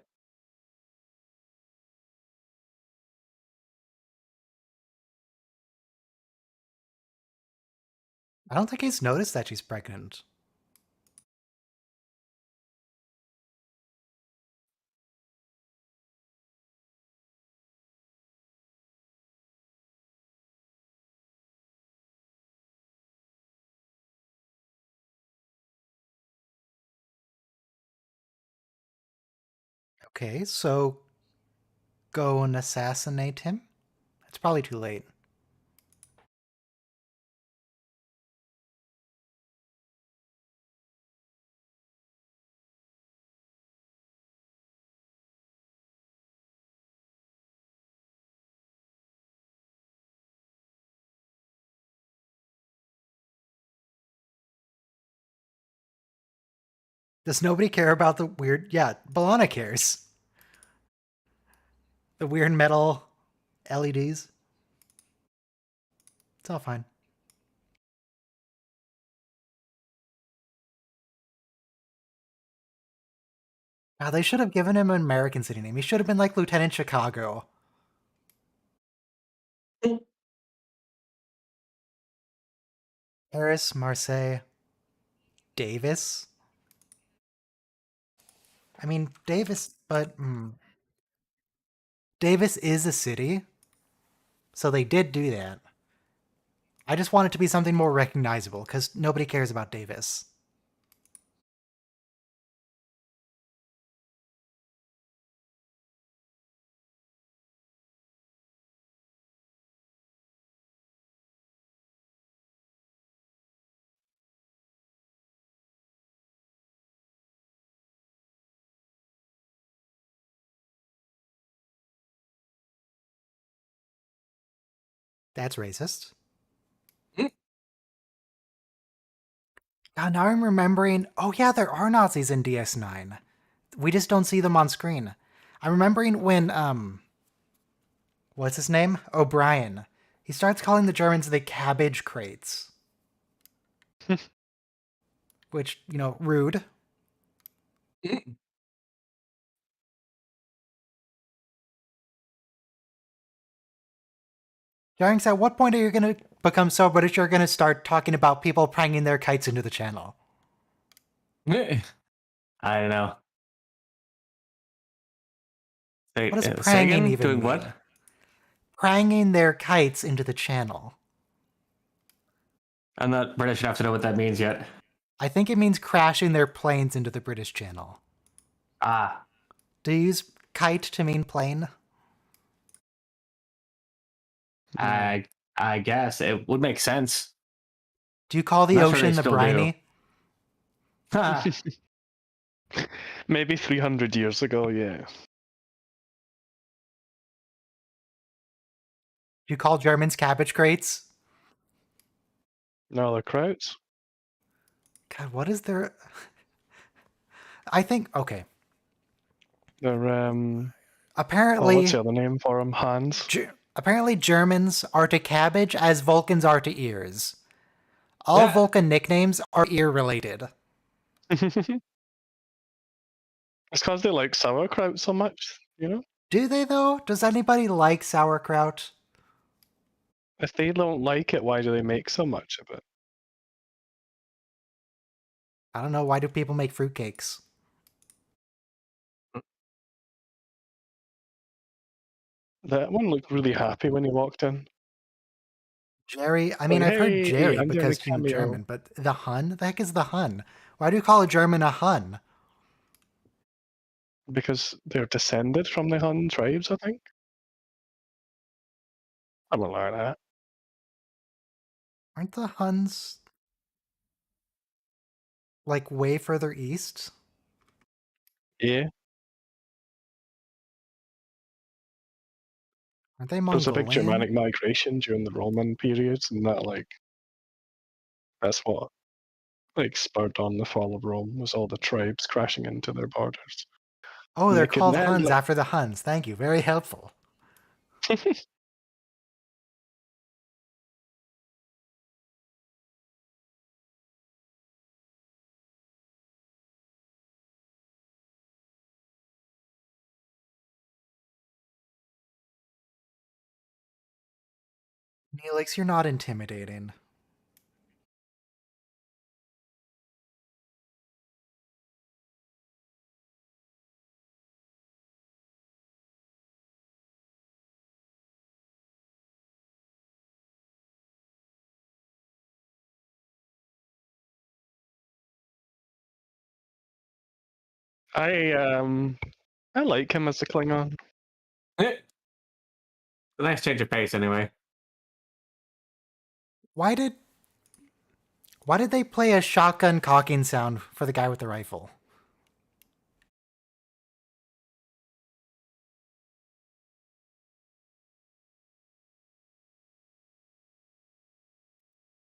I don't think he's noticed that she's pregnant. Okay, so go and assassinate him? It's probably too late. Does nobody care about the weird... Yeah, B'Elanna cares. The weird metal LEDs. It's all fine. Wow, they should have given him an American city name. He should have been like Lieutenant Chicago. Paris, Marseille, Davis. I mean, Davis, but Davis is a city, so they did do that. I just want it to be something more recognizable because nobody cares about Davis. That's racist. Now I'm remembering. Oh yeah, there are Nazis in DS9. We just don't see them on screen. I'm remembering when what's his name? O'Brien. He starts calling the Germans the cabbage crates. Which, rude. Jarings, at what point are you going to become so British you're going to start talking about people pranking their kites into the channel? I don't know. What does Say pranging again? even Doing mean? what? Pranging their kites into the channel. I'm not British enough to know what that means yet. I think it means crashing their planes into the British channel. Ah, Do you use kite to mean plane? I guess it would make sense. Do you call the Not sure ocean they the still briny? Do. Maybe 300 years ago, yeah. Do you call Germans cabbage crates? No, they're krauts. God, what is their... I think... Okay. They're, oh, Apparently... what's the other name for them? Hands. Apparently Germans are to cabbage as Vulcans are to ears. All Vulcan nicknames are ear-related. It's because they like sauerkraut so much, you know? Do they, though? Does anybody like sauerkraut? If they don't like it, why do they make so much of it? I don't know. Why do people make fruitcakes? That one looked really happy when he walked in. Jerry, I mean, I've heard Hey, Jerry I'm doing a because you know cameo. German, but the Hun? The heck is the Hun? Why do you call a German a Hun? Because they're descended from the Hun tribes, I think. I'm gonna learn that. Aren't the Huns like way further east? Yeah, Aren't they there's a big Mongolian? Germanic migration during the Roman periods, and that's what spurred on the fall of Rome, was all the tribes crashing into their borders. Oh, And they're they could called then, Huns after the Huns. Thank you. Very helpful. Neelix, you're not intimidating. I like him as a Klingon. A nice change of pace, anyway. Why did they play a shotgun cocking sound for the guy with the rifle?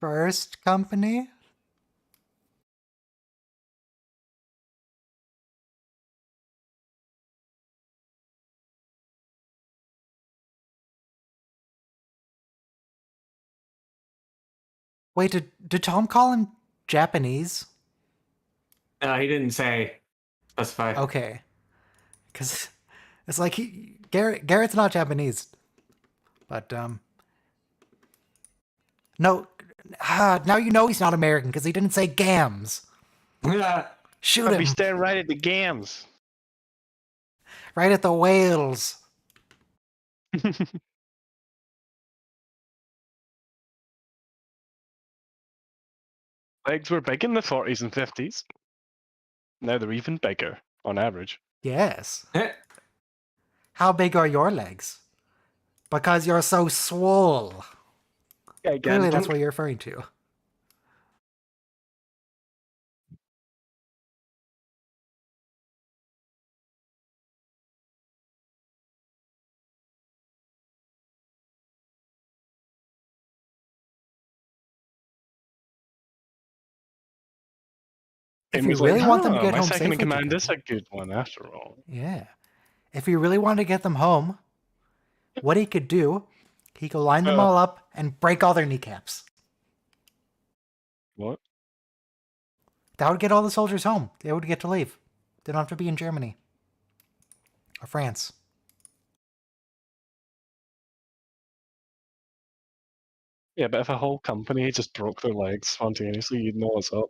First company? Wait, did Tom call him Japanese? He didn't specify. Okay. Because it's like Garrett's not Japanese. But, no. Now you know he's not American because he didn't say gams. Shoot I'll him. be staring right at the gams. Right at the whales. Legs were big in the 40s and 50s. Now they're even bigger, on average. Yes. How big are your legs? Because you're so swole. Yeah, Clearly, again, that's what you're referring to. If you really want them to get my home second in safely, command Dakota. is a good one after all. Yeah. If you really want to get them home, what he could do, he could line them all up and break all their kneecaps. What? That would get all the soldiers home. They would get to leave. They don't have to be in Germany. Or France. Yeah, but if a whole company just broke their legs spontaneously, you'd know what's up.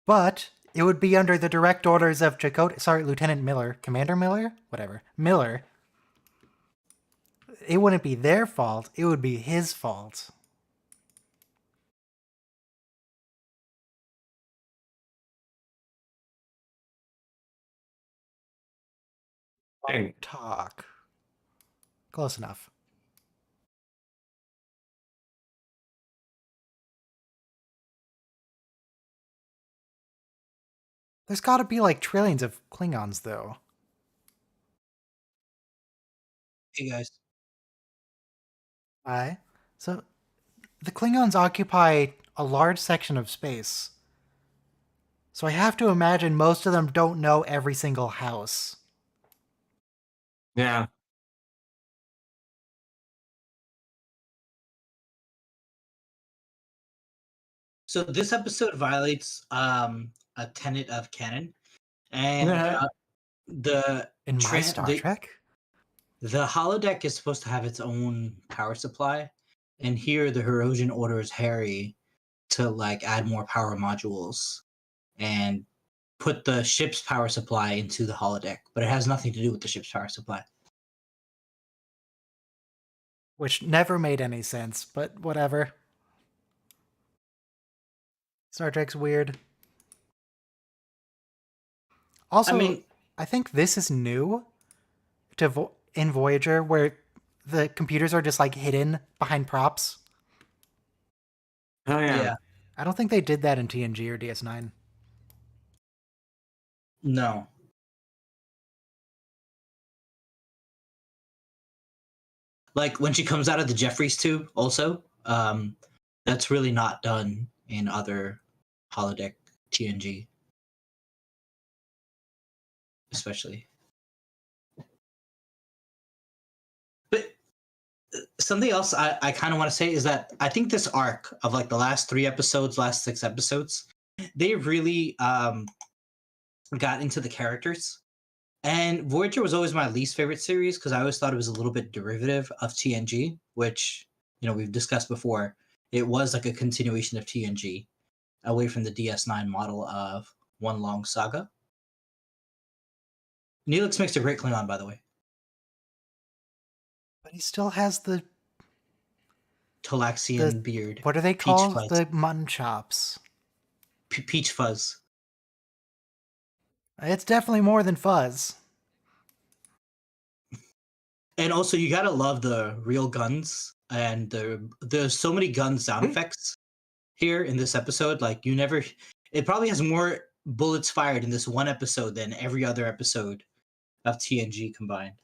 But it would be under the direct orders of Lieutenant Miller. Commander Miller? Whatever. Miller. It wouldn't be their fault. It would be his fault. Dang. Talk. Close enough. There's gotta be like trillions of Klingons, though. Hey guys. Aye. So, the Klingons occupy a large section of space. So I have to imagine most of them don't know every single house. Yeah. So this episode violates a tenet of canon, and Yeah. the In my tran- Star the- Trek? The holodeck is supposed to have its own power supply, and here the Herosian orders Harry to like add more power modules and put the ship's power supply into the holodeck, but it has nothing to do with the ship's power supply. Which never made any sense, but whatever. Star Trek's weird. Also, I mean, I think this is new to in Voyager, where the computers are just like hidden behind props. Oh yeah. yeah, I don't think they did that in TNG or DS9. no. Like when she comes out of the Jeffries tube, also, that's really not done in other holodeck TNG, especially. But something else I kind of want to say is that I think this arc of like the last 6 episodes, they really got into the characters. And Voyager was always my least favorite series because I always thought it was a little bit derivative of TNG, which, we've discussed before. It was like a continuation of TNG away from the DS9 model of one long saga. Neelix makes a great Klingon, by the way. But he still has the Talaxian beard. what are they Peach called? fuzz. The mutton chops. Peach fuzz. It's definitely more than fuzz. And also, you gotta love the real guns, and there's so many gun sound effects here in this episode. Like it probably has more bullets fired in this one episode than every other episode of TNG combined.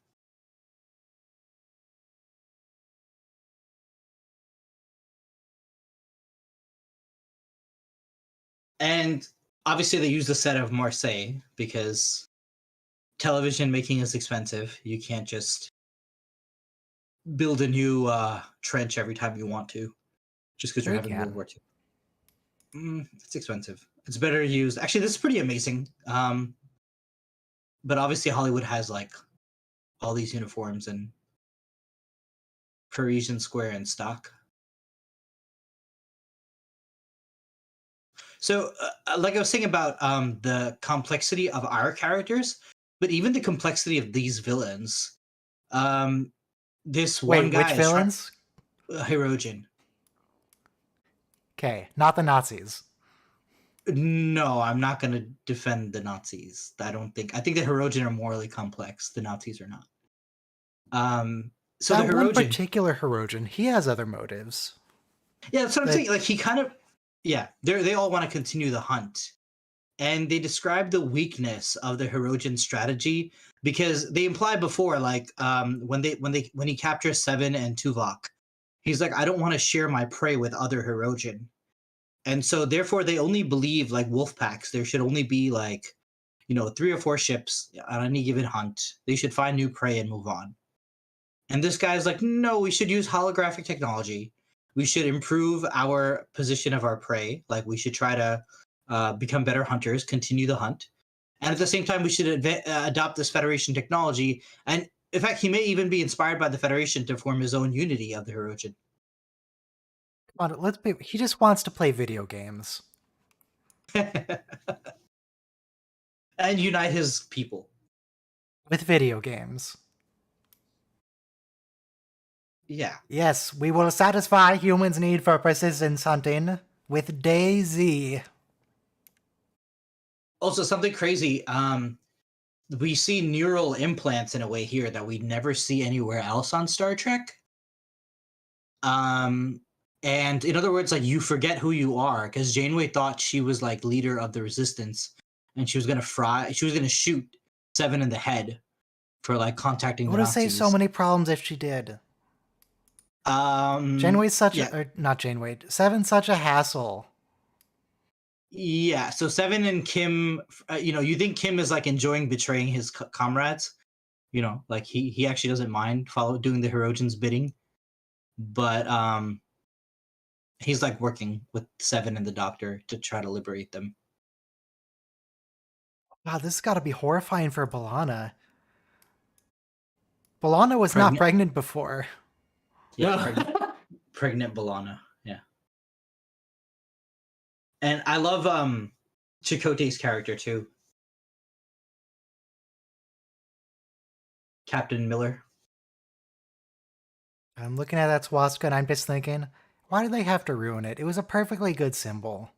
And obviously, they use the set of Marseille because television making is expensive. You can't just build a new trench every time you want to, just because you're Sure having can. World War II. It's expensive. It's better used. Actually, this is pretty amazing. But obviously, Hollywood has like all these uniforms and Parisian Square in stock. So, like I was saying about the complexity of our characters, but even the complexity of these villains. This one Wait, guy which is villains? Hirogen. Okay, not the Nazis. No, I'm not going to defend the Nazis. I think the Hirogen are morally complex. The Nazis are not. So That the one Hirogen, particular Hirogen, he has other motives. yeah, that's what I'm the- saying. Like he kind of, yeah, they all want to continue the hunt, and they describe the weakness of the Hirogen strategy because they implied before, like when he captures Seven and Tuvok, he's like, I don't want to share my prey with other Hirogen. And so therefore they only believe like wolf packs. There should only be like, 3 or 4 ships on any given hunt. They should find new prey and move on. And this guy's like, no, we should use holographic technology. We should improve our position of our prey. Like we should try to become better hunters, continue the hunt. And at the same time, we should adopt this Federation technology. And in fact, he may even be inspired by the Federation to form his own unity of the Hirogen. Come on, he just wants to play video games. And unite his people. With video games. Yeah. Yes, we will satisfy humans' need for persistence hunting with DayZ. Also, something crazy. We see neural implants in a way here that we never see anywhere else on Star Trek. And in other words, like you forget who you are because Janeway thought she was like leader of the Resistance, and she was gonna shoot Seven in the head for like contacting It the would have Nazis. saved so many problems if she did. Janeway's not Janeway. Seven's such a hassle. Yeah, so Seven and Kim, you think Kim is like enjoying betraying his comrades, like he actually doesn't mind doing the Hirogen's bidding, but he's like working with Seven and the Doctor to try to liberate them. Wow, this has got to be horrifying for B'Elanna. B'Elanna was not Pregnant- pregnant before. Yeah, pregnant Balana. Yeah. And I love Chakotay's character too. Captain Miller. I'm looking at that swastika and I'm just thinking, why did they have to ruin it? It was a perfectly good symbol.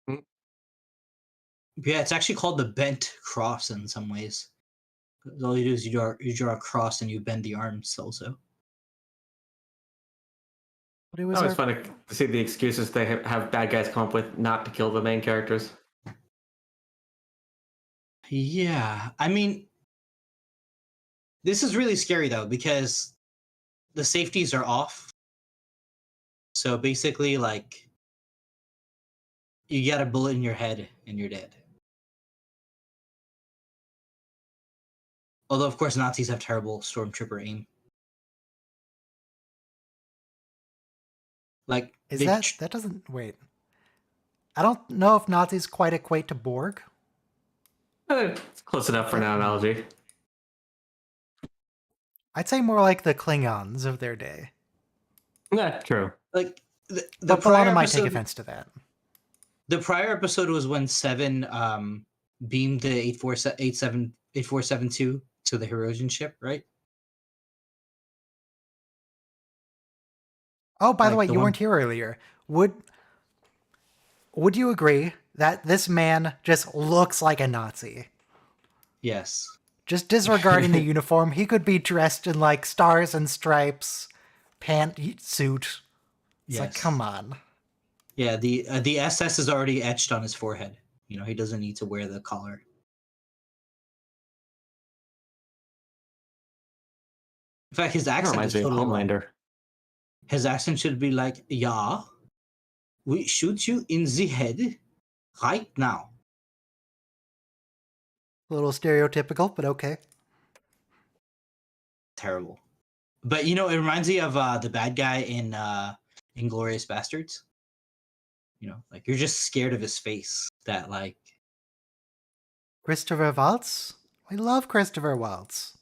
Yeah, it's actually called the bent cross in some ways. 'Cause all you do is you draw a cross and you bend the arms also. But it was Oh, it's our... funny to see the excuses they have bad guys come up with not to kill the main characters. Yeah, I mean, this is really scary though because the safeties are off. So basically, like, you get a bullet in your head and you're dead. Although, of course, Nazis have terrible stormtrooper aim. Like, Is that doesn't... Wait. I don't know if Nazis quite equate to Borg. It's close enough for an analogy. I'd say more like the Klingons of their day. Yeah, true. like the But prior B'Elanna might take episode. offense to that. The prior episode was when Seven beamed the 8472 to the Herosian ship, right? Oh, by the Like way, the you one- weren't here earlier. Would you agree that this man just looks like a Nazi? Yes. Just disregarding the uniform, he could be dressed in like stars and stripes, suit. It's like, Yes. come on. Yeah, the SS is already etched on his forehead. You know, he doesn't need to wear the collar. In fact, his That accent reminds is me of totally wrong. Homelander. His accent should be like, "Yeah, we shoot you in the head right now." A little stereotypical, but okay. Terrible. But you know, it reminds me of the bad guy in Inglourious Bastards. You know, like you're just scared of his face. That like, Christopher Waltz? We love Christopher Waltz.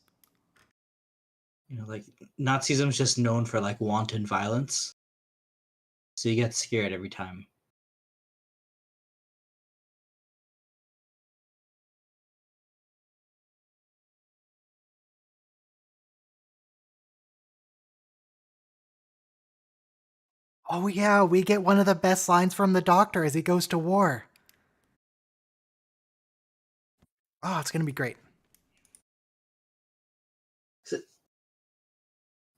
you know, like Nazism's just known for like wanton violence. So you get scared every time. Oh yeah, we get one of the best lines from the Doctor as he goes to war. Oh, it's gonna be great.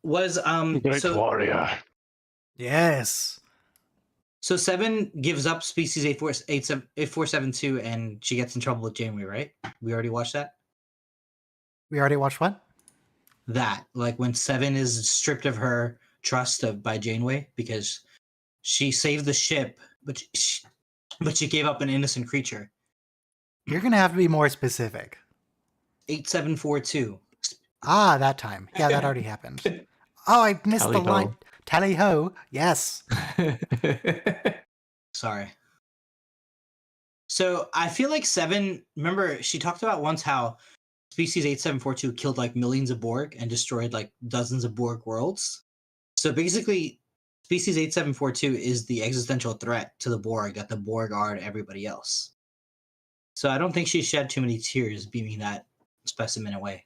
Was Great so warrior. Yes. so Seven gives up species 8472 and she gets in trouble with Janeway, right? We already watched that. We already watched what? That like when Seven is stripped of her trust by Janeway because she saved the ship, but she gave up an innocent creature. You're gonna have to be more specific. 8742. Ah, that time. Yeah, that already happened. Oh, I missed the Tally-ho. line. Tally ho. Yes. Sorry. So I feel like Seven. Remember, she talked about once how species 8742 killed like millions of Borg and destroyed like dozens of Borg worlds. So basically, species 8742 is the existential threat to the Borg that the Borg are to everybody else. So I don't think she shed too many tears beaming that specimen away.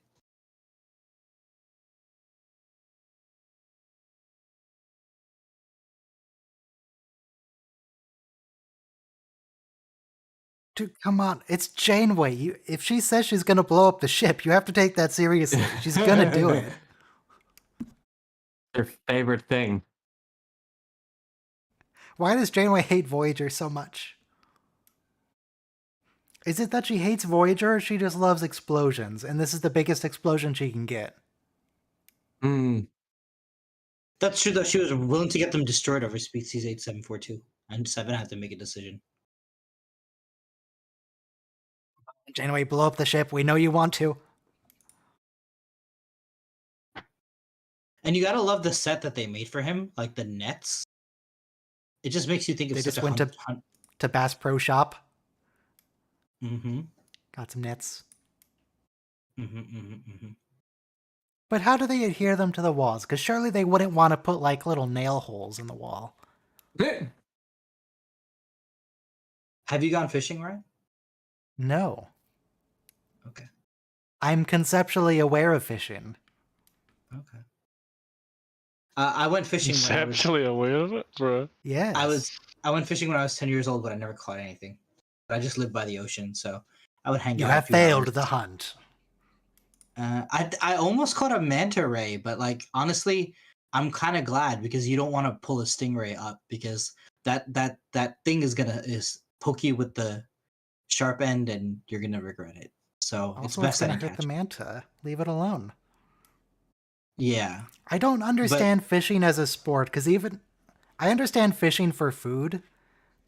Dude, come on. It's Janeway. If she says she's gonna blow up the ship, you have to take that seriously. She's gonna do it. Their favorite thing. Why does Janeway hate Voyager so much? Is it that she hates Voyager or she just loves explosions, and this is the biggest explosion she can get? Mm. That's true, though. She was willing to get them destroyed over species 8742, and Seven had to make a decision. Janeway, blow up the ship. We know you want to. And you gotta love the set that they made for him, like the nets. It just makes you think of They such just a went hunt. to Bass Pro Shop. Mm-hmm. Got some nets. But how do they adhere them to the walls? Because surely they wouldn't want to put like little nail holes in the wall. Have you gone fishing, Ryan? No. Okay. I'm conceptually aware of fishing. Okay. I went fishing when I was. Conceptually aware of it, bro. Yes. I went fishing when I was 10 years old, but I never caught anything. But I just lived by the ocean, so I would hang You out a have few failed hours. the hunt. I almost caught a manta ray, but like honestly, I'm kind of glad because you don't want to pull a stingray up because that thing is poke you with the sharp end and you're gonna regret it. So it's Also, it's best I going to didn't hurt the catch it. manta. Leave it alone. Yeah, I don't understand fishing as a sport because I understand fishing for food,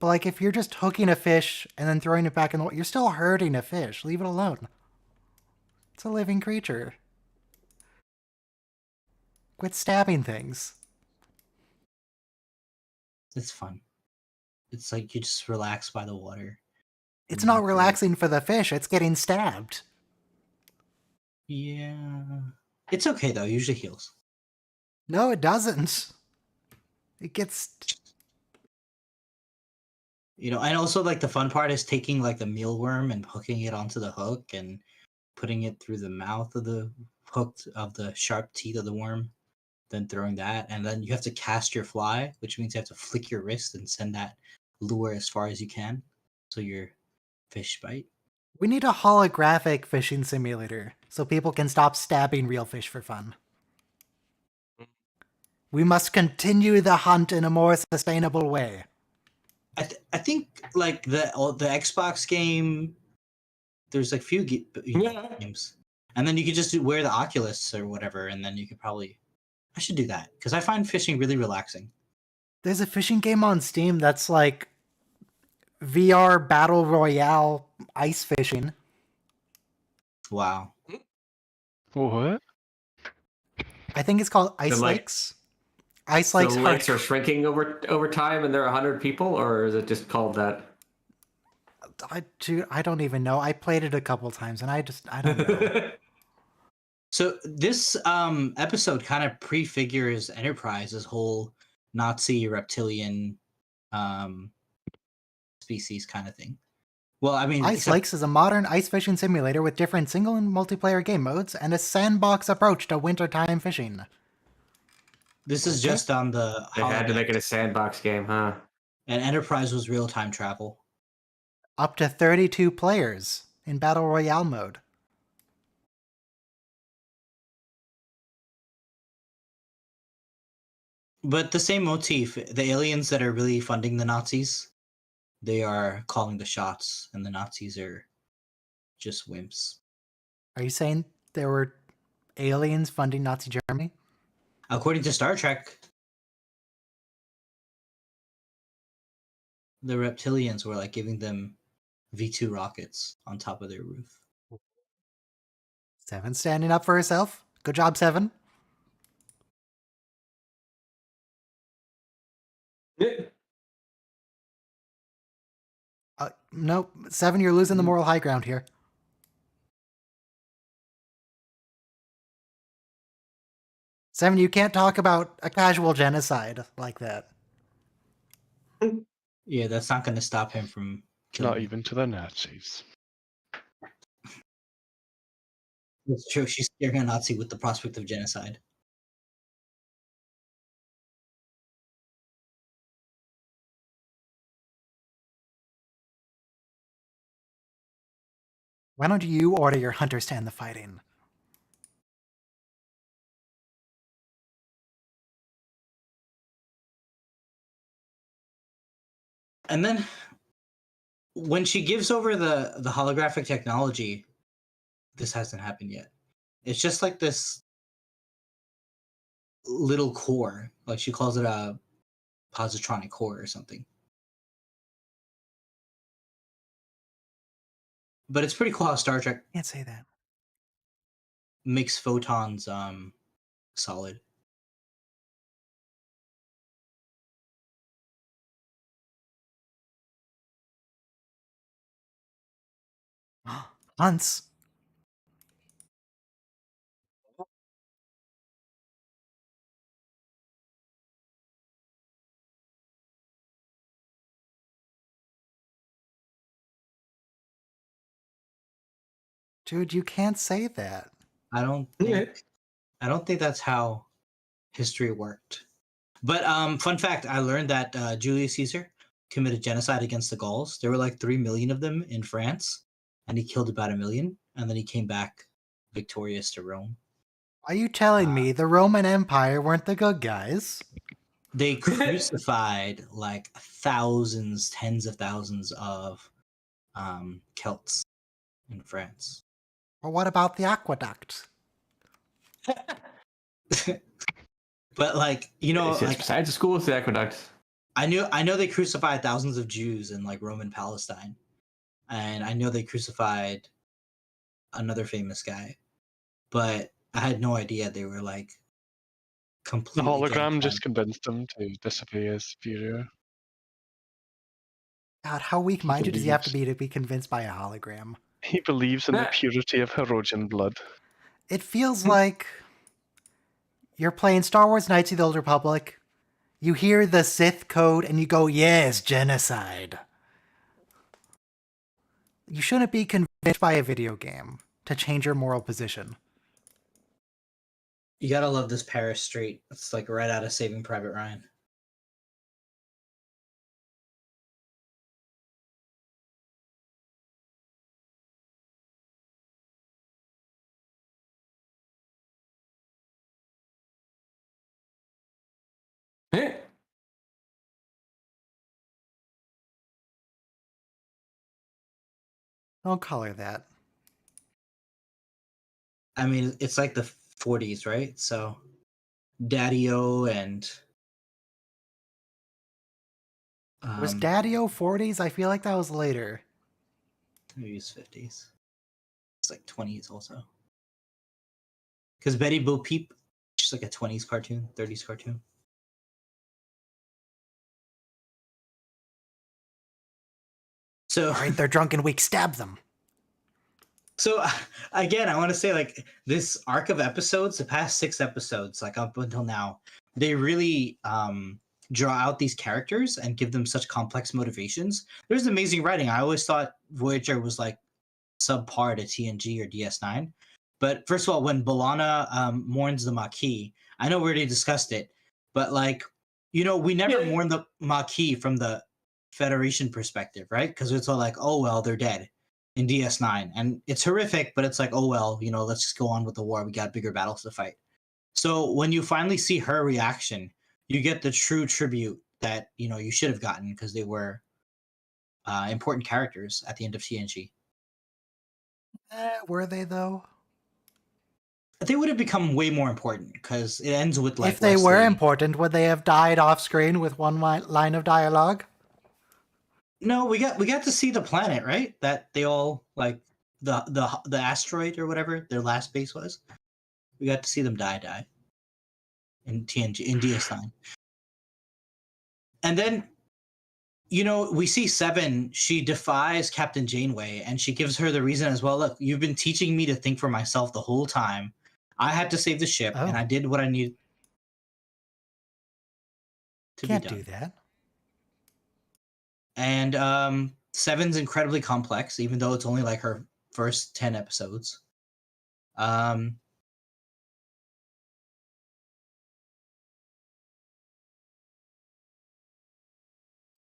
but like if you're just hooking a fish and then throwing it back in the water, you're still hurting a fish. Leave it alone. It's a living creature. Quit stabbing things. it's fun. It's like you just relax by the water. It's and not you create- relaxing for the fish, it's getting stabbed. Yeah, it's okay though. Usually heals. No, it doesn't. It gets. And also like the fun part is taking like the mealworm and hooking it onto the hook and putting it through the mouth of the hook of the sharp teeth of the worm, then throwing that, and then you have to cast your fly, which means you have to flick your wrist and send that lure as far as you can, so your fish bite. We need a holographic fishing simulator so people can stop stabbing real fish for fun. We must continue the hunt in a more sustainable way. I think like the Xbox game, there's like few games, and then you could just wear the Oculus or whatever, and then you could probably. I should do that because I find fishing really relaxing. There's a fishing game on Steam that's like VR Battle Royale ice fishing. Wow. What? I think it's called Ice like- Lakes. Ice The Lakes lakes are Hard. shrinking over time, and there are 100 people, or is it just called that? I don't even know. I played it a couple times and I don't know. So this episode kind of prefigures Enterprise's whole Nazi reptilian um species kind of thing. Well, I mean, Ice Lakes is a modern ice fishing simulator with different single and multiplayer game modes and a sandbox approach to wintertime fishing. this is just on the They had to holodeck, make it a sandbox game, huh? and Enterprise was real time travel. Up to 32 players in Battle Royale mode. But the same motif, the aliens that are really funding the Nazis, they are calling the shots, and the Nazis are just wimps. Are you saying there were aliens funding Nazi Germany? According to Star Trek, the reptilians were like giving them V2 rockets on top of their roof. Seven standing up for herself. Good job, Seven. Nope. Seven, you're losing the moral high ground here. Seven, you can't talk about a casual genocide like that. Yeah, that's not going to stop him from killing. Not even to the Nazis. It's true. She's scaring a Nazi with the prospect of genocide. Why don't you order your hunters to end the fighting? And then when she gives over the holographic technology, this hasn't happened yet. It's just like this little core. Like she calls it a positronic core or something. But it's pretty cool how Star Trek Can't say that. makes photons solid. Hunts. Dude, you can't say that. I don't think that's how history worked. But fun fact, I learned that Julius Caesar committed genocide against the Gauls. There were like 3 million of them in France, and he killed about 1 million, and then he came back victorious to Rome. Are you telling me the Roman Empire weren't the good guys? They crucified like thousands, tens of thousands of Celts in France. Or what about the aqueduct? But like, It's like besides the school with the aqueduct. I know they crucified thousands of Jews in like Roman Palestine. And I know they crucified another famous guy. But I had no idea they were like The completely hologram genocide. just convinced him to disobey his superior. God, how weak-minded does he have to believes- be convinced by a hologram? He believes in the Yeah. purity of Herodian blood. It feels like you're playing Star Wars Knights of the Old Republic, you hear the Sith code, and you go, yes, genocide. You shouldn't be convinced by a video game to change your moral position. You gotta love this Paris street. It's like right out of Saving Private Ryan. Eh? Don't call her that. I mean, it's like the 40s, right? So Daddy-O and Was Daddy-O 40s? I feel like that was later. maybe it's 50s. It's like 20s also. Because Betty Bo Peep, she's like a 20s cartoon, 30s cartoon. So, All right, they're drunk and weak. Stab them. so again, I want to say like this arc of episodes, the past 6 episodes, like up until now, they really draw out these characters and give them such complex motivations. There's amazing writing. I always thought Voyager was like subpar to TNG or DS9. But first of all, when B'Elanna mourns the Maquis, I know we already discussed it, but like, we never Yeah. mourn the Maquis from the Federation perspective, right? Because it's all like, oh, well, they're dead in DS9. And it's horrific, but it's like, oh, well, let's just go on with the war. We got bigger battles to fight. So when you finally see her reaction, you get the true tribute that, you should have gotten because they were important characters at the end of TNG. Were they, though? They would have become way more important because it ends with like if they were Wesley. important, would they have died off screen with one line of dialogue? No, we got to see the planet, right? That they all like the asteroid or whatever their last base was. We got to see them die in TNG in DS9. And then we see Seven, she defies Captain Janeway and she gives her the reason as well. Look, you've been teaching me to think for myself the whole time. I had to save the ship and Oh. I did what I needed to Can't be done. do that. And Seven's incredibly complex, even though it's only like her first 10 episodes.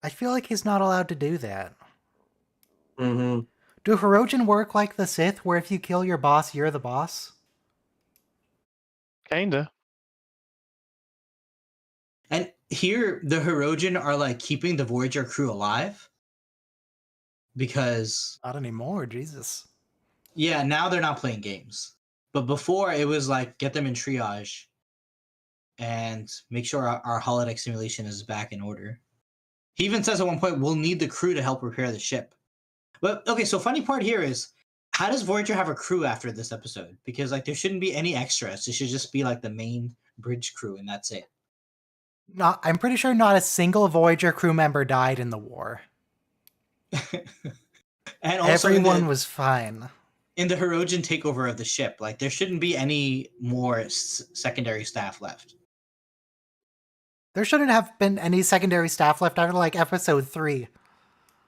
I feel like he's not allowed to do that. Mm-hmm. Do Hirogen work like the Sith, where if you kill your boss, you're the boss? Kinda. And here, the Hirogen are like keeping the Voyager crew alive because, Not anymore, Jesus. yeah, now they're not playing games. But before, it was like get them in triage and make sure our holodeck simulation is back in order. He even says at one point, we'll need the crew to help repair the ship. But okay, so funny part here is, how does Voyager have a crew after this episode? Because like there shouldn't be any extras. It should just be like the main bridge crew and that's it. I'm pretty sure not a single Voyager crew member died in the war. And also Everyone was fine. in the Hirogen takeover of the ship, like there shouldn't be any more secondary staff left. There shouldn't have been any secondary staff left after like episode 3.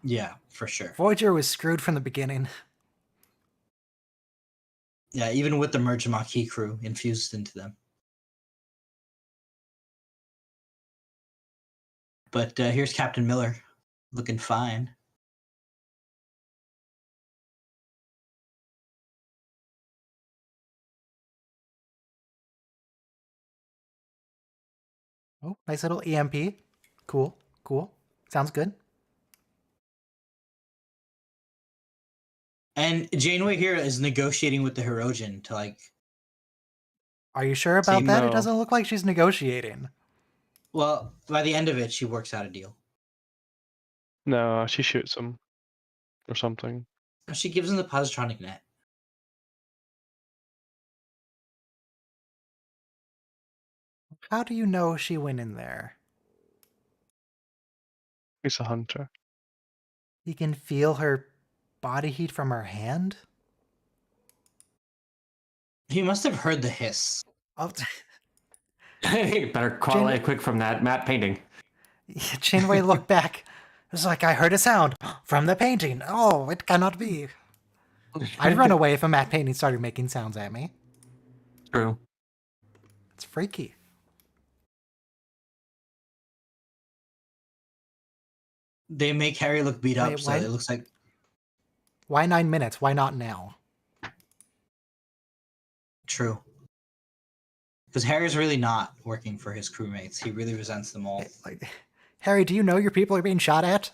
Yeah, for sure. Voyager was screwed from the beginning. Yeah, even with the Merge Maquis crew infused into them. But here's Captain Miller, looking fine. Oh, nice little EMP. Cool, cool. Sounds good. And Janeway here is negotiating with the Hirogen to like. Are you sure about See, that? It no. doesn't look like she's negotiating. Well, by the end of it, she works out a deal. No, she shoots him or something. She gives him the positronic net. How do you know she went in there? He's a hunter. You can feel her body heat from her hand? He must have heard the hiss. Oh, Better correlate quick from that matte painting. Janeway looked back. It's like, I heard a sound from the painting. Oh, it cannot be. I'd run away if a matte painting started making sounds at me. True. It's freaky. They make Harry look beat up, Wait, so why- it looks like Why 9 minutes? Why not now? true. Because Harry's really not working for his crewmates. He really resents them all. Like, Harry, do you know your people are being shot at?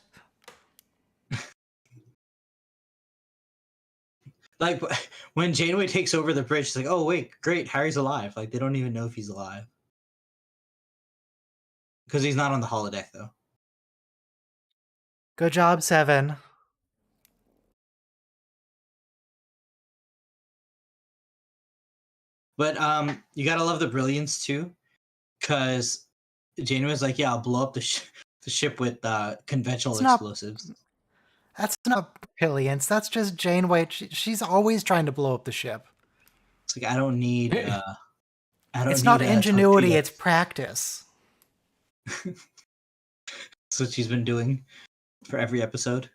Like when Janeway takes over the bridge, it's like, oh wait, great, Harry's alive. Like they don't even know if he's alive. Because he's not on the holodeck though. Good job, 7. But you gotta love the brilliance too, because Janeway's like, yeah, I'll blow up the ship with conventional It's not- explosives. That's not brilliance. That's just Janeway. She's always trying to blow up the ship. It's like I don't need. I don't. It's not need, ingenuity, torpedoes. it's practice. That's what she's been doing for every episode.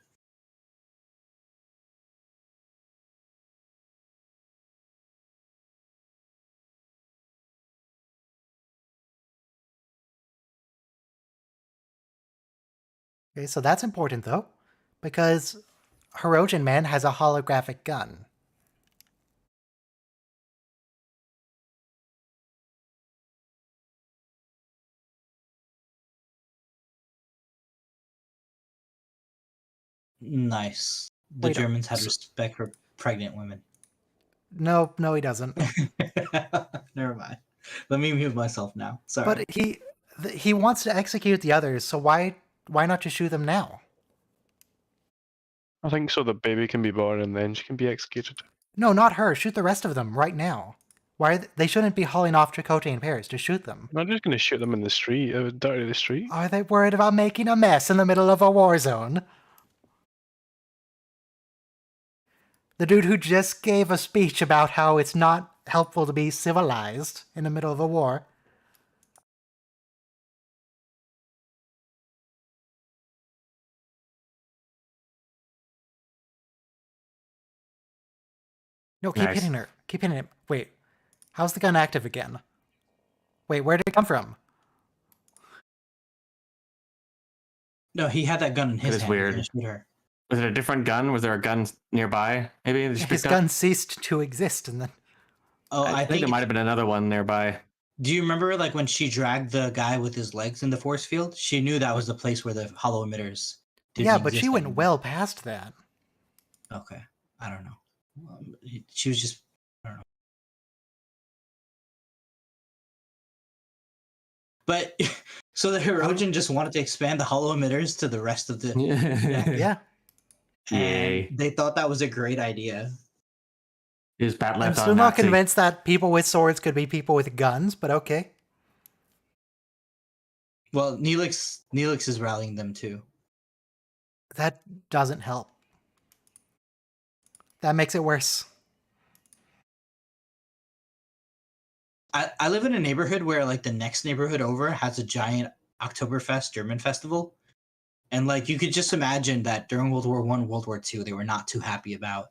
Okay, so that's important though, because Hirogen Man has a holographic gun. Nice. The Wait, Germans had so- respect for pregnant women. No, he doesn't. Never mind. Let me mute myself now. Sorry. But he wants to execute the others, so why not just shoot them now? I think so the baby can be born and then she can be executed. No, not her. Shoot the rest of them right now. Why they shouldn't be hauling off Chakotay in pairs. Just shoot them. I'm not just going to shoot them in the street, dirty the street. Are they worried about making a mess in the middle of a war zone? The dude who just gave a speech about how it's not helpful to be civilized in the middle of a war. No, keep Nice. hitting her. Keep hitting it. Wait. How's the gun active again? Wait, where did it come from? No, he had that gun in his is hand. weird. He was gonna shoot her. Was it a different gun? Was there a gun nearby? Maybe they just His picked up? gun ceased to exist, and then Oh, I think there might have been another one nearby. Do you remember like when she dragged the guy with his legs in the force field? She knew that was the place where the hollow emitters didn't yeah, but she exist went anymore. well past that. Okay. I don't know. She was just I don't know. But so the Hirogen just wanted to expand the hollow emitters to the rest of the Yeah. Yay. and they thought that was a great idea. Is Bat I'm left still on not Nazi. convinced that people with swords could be people with guns, but okay. Well, Neelix is rallying them too. That doesn't help. That makes it worse. I live in a neighborhood where like the next neighborhood over has a giant Oktoberfest German festival. And like you could just imagine that during World War I, World War II, they were not too happy about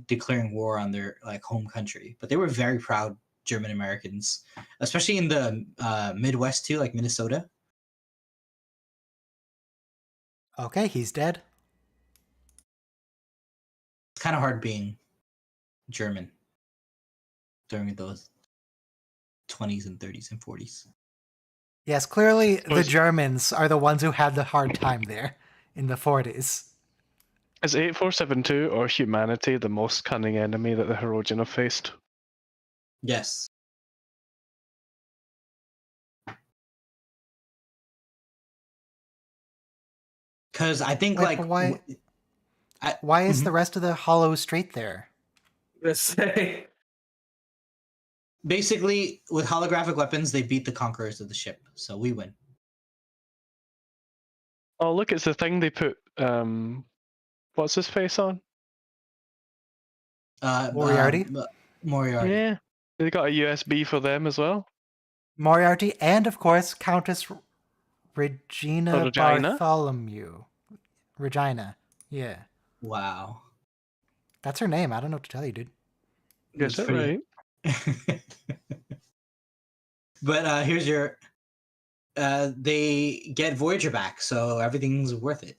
declaring war on their like home country. But they were very proud German Americans, especially in the Midwest too, like Minnesota. Okay, he's dead. It's kind of hard being German during those 20s and 30s and 40s. Yes, clearly the Was- Germans are the ones who had the hard time there in the 40s. Is 8472 or humanity the most cunning enemy that the Herodian have faced? Yes. Because I think Wait, like but why? I- Why is Mhm. the rest of the Hollow straight there? Let's say. basically with holographic weapons they beat the conquerors of the ship, so we win. Oh, look, it's the thing they put. What's his face on? Moriarty? Moriarty. Yeah, they got a USB for them as well. Moriarty and, of course, Countess Regina Oh, Regina? Bartholomew. Regina. Yeah. Wow. That's her name. I don't know what to tell you, dude. Is That's it pretty- right? But here's your they get Voyager back, so everything's worth it.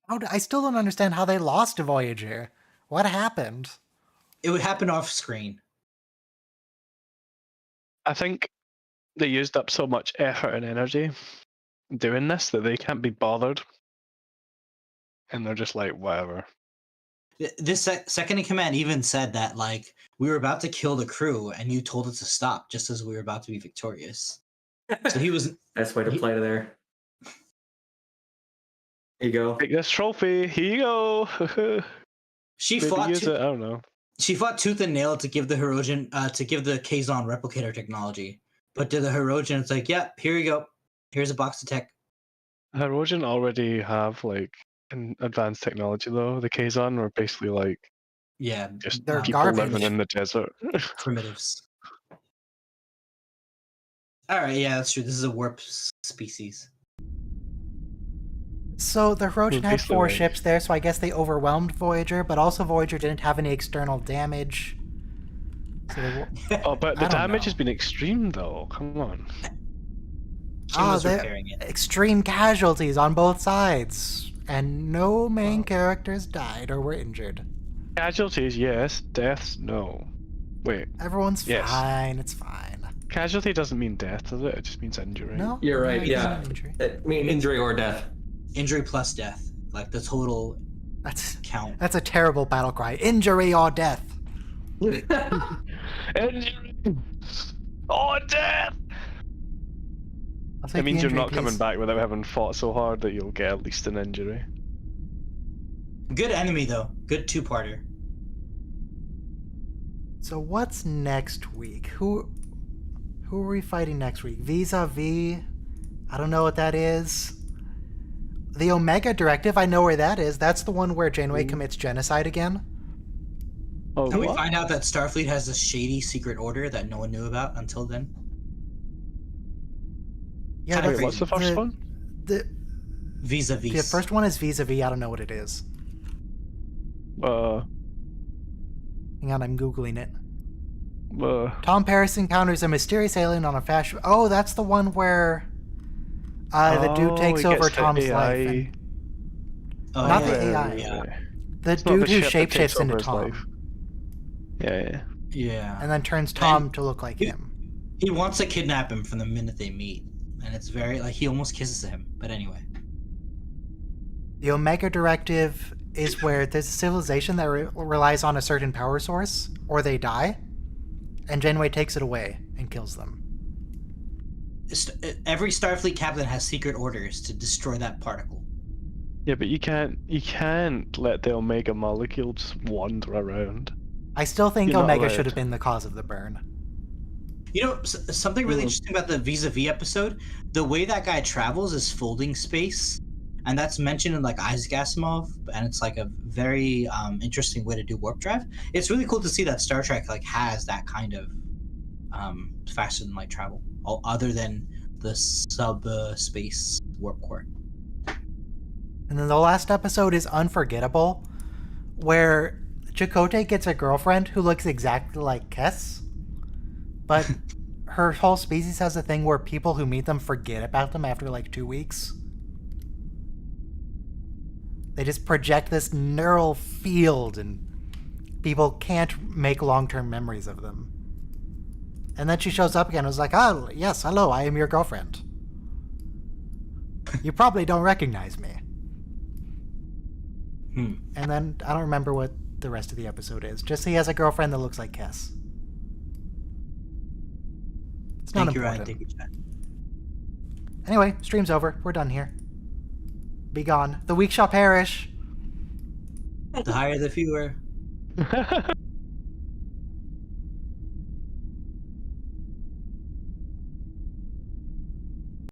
I still don't understand how they lost to Voyager. What happened? It would happen off screen. I think they used up so much effort and energy doing this that they can't be bothered, and they're just like, whatever. This second in command even said that like we were about to kill the crew and you told us to stop just as we were about to be victorious. So he was Nice way to play it there. Here you go. Take this trophy. Here you go. she Maybe fought use it. I don't know. she fought tooth and nail to give the Herodian to give the Kazon replicator technology. But to the Herodian, it's like, yep, here you go. Here's a box of tech. Herodian already have like an advanced technology though. The Kazon were basically like Yeah, just They're people garbage. living in the desert. primitives. All right, yeah, that's true. This is a warp species. So the Herodian had basically 4 like- ships there, so I guess they overwhelmed Voyager, but also Voyager didn't have any external damage. So they, Oh, but the I don't damage know. has been extreme though. Come on. Kim was they're repairing it. extreme casualties on both sides, and no main characters died or were injured. Casualties, yes. Deaths, no. Wait, Everyone's Yes. fine. It's fine. casualty doesn't mean death, does it? It just means injury. No, You're right, it's yeah. not an injury. I mean, injury or death. Injury plus death, like the total That's count. that's a terrible battle cry. Injury or death. Injury. Oh, death! I'll It take means the you're injury, not coming please. back without having fought so hard that you'll get at least an injury. Good enemy though. Good two-parter. So what's next week? Who are we fighting next week? Vis-a-vis? I don't know what that is. The Omega Directive, I know where that is. That's the one where Janeway commits genocide again. Oh, And we what? find out that Starfleet has a shady secret order that no one knew about until then. Yeah, Kinda Wait, crazy. what's the first one? The Vis-a-vis. first one is Vis-a-vis. I don't know what it is. Hang on, I'm Googling it. Tom Paris encounters a mysterious alien on a fast... Oh, that's the one where the dude takes he over gets the Tom's AI. life. And Oh, not yeah, the AI. Right. the It's not dude the who ship that takes shapeshifts into over his Tom. life. Yeah. Yeah. And then turns Tom to look like him. He wants to kidnap him from the minute they meet. And it's very, like, he almost kisses him. But anyway. The Omega Directive is where there's a civilization that relies on a certain power source, or they die, and Janeway takes it away and kills them. Every Starfleet captain has secret orders to destroy that particle. Yeah, but you can't let the Omega molecule just wander around. I still think You're not Omega allowed. should have been the cause of the burn. You know, something really interesting about the Vis-a-Vis episode, the way that guy travels is folding space. And that's mentioned in like Isaac Asimov, and it's like a very interesting way to do warp drive. It's really cool to see that Star Trek like has that kind of faster than light travel, other than the space warp core. And then the last episode is Unforgettable, where Chakotay gets a girlfriend who looks exactly like Kess, but her whole species has a thing where people who meet them forget about them after like 2 weeks. They just project this neural field and people can't make long-term memories of them. And then she shows up again and was like, "Oh, yes, hello, I am your girlfriend. You probably don't recognize me." And then I don't remember what the rest of the episode is. Just he has a girlfriend that looks like Kess. It's not Thank you, Ryan. important. Thank you, Chad. Anyway, stream's over. We're done here. Be gone. The weak shall perish. The higher the fewer.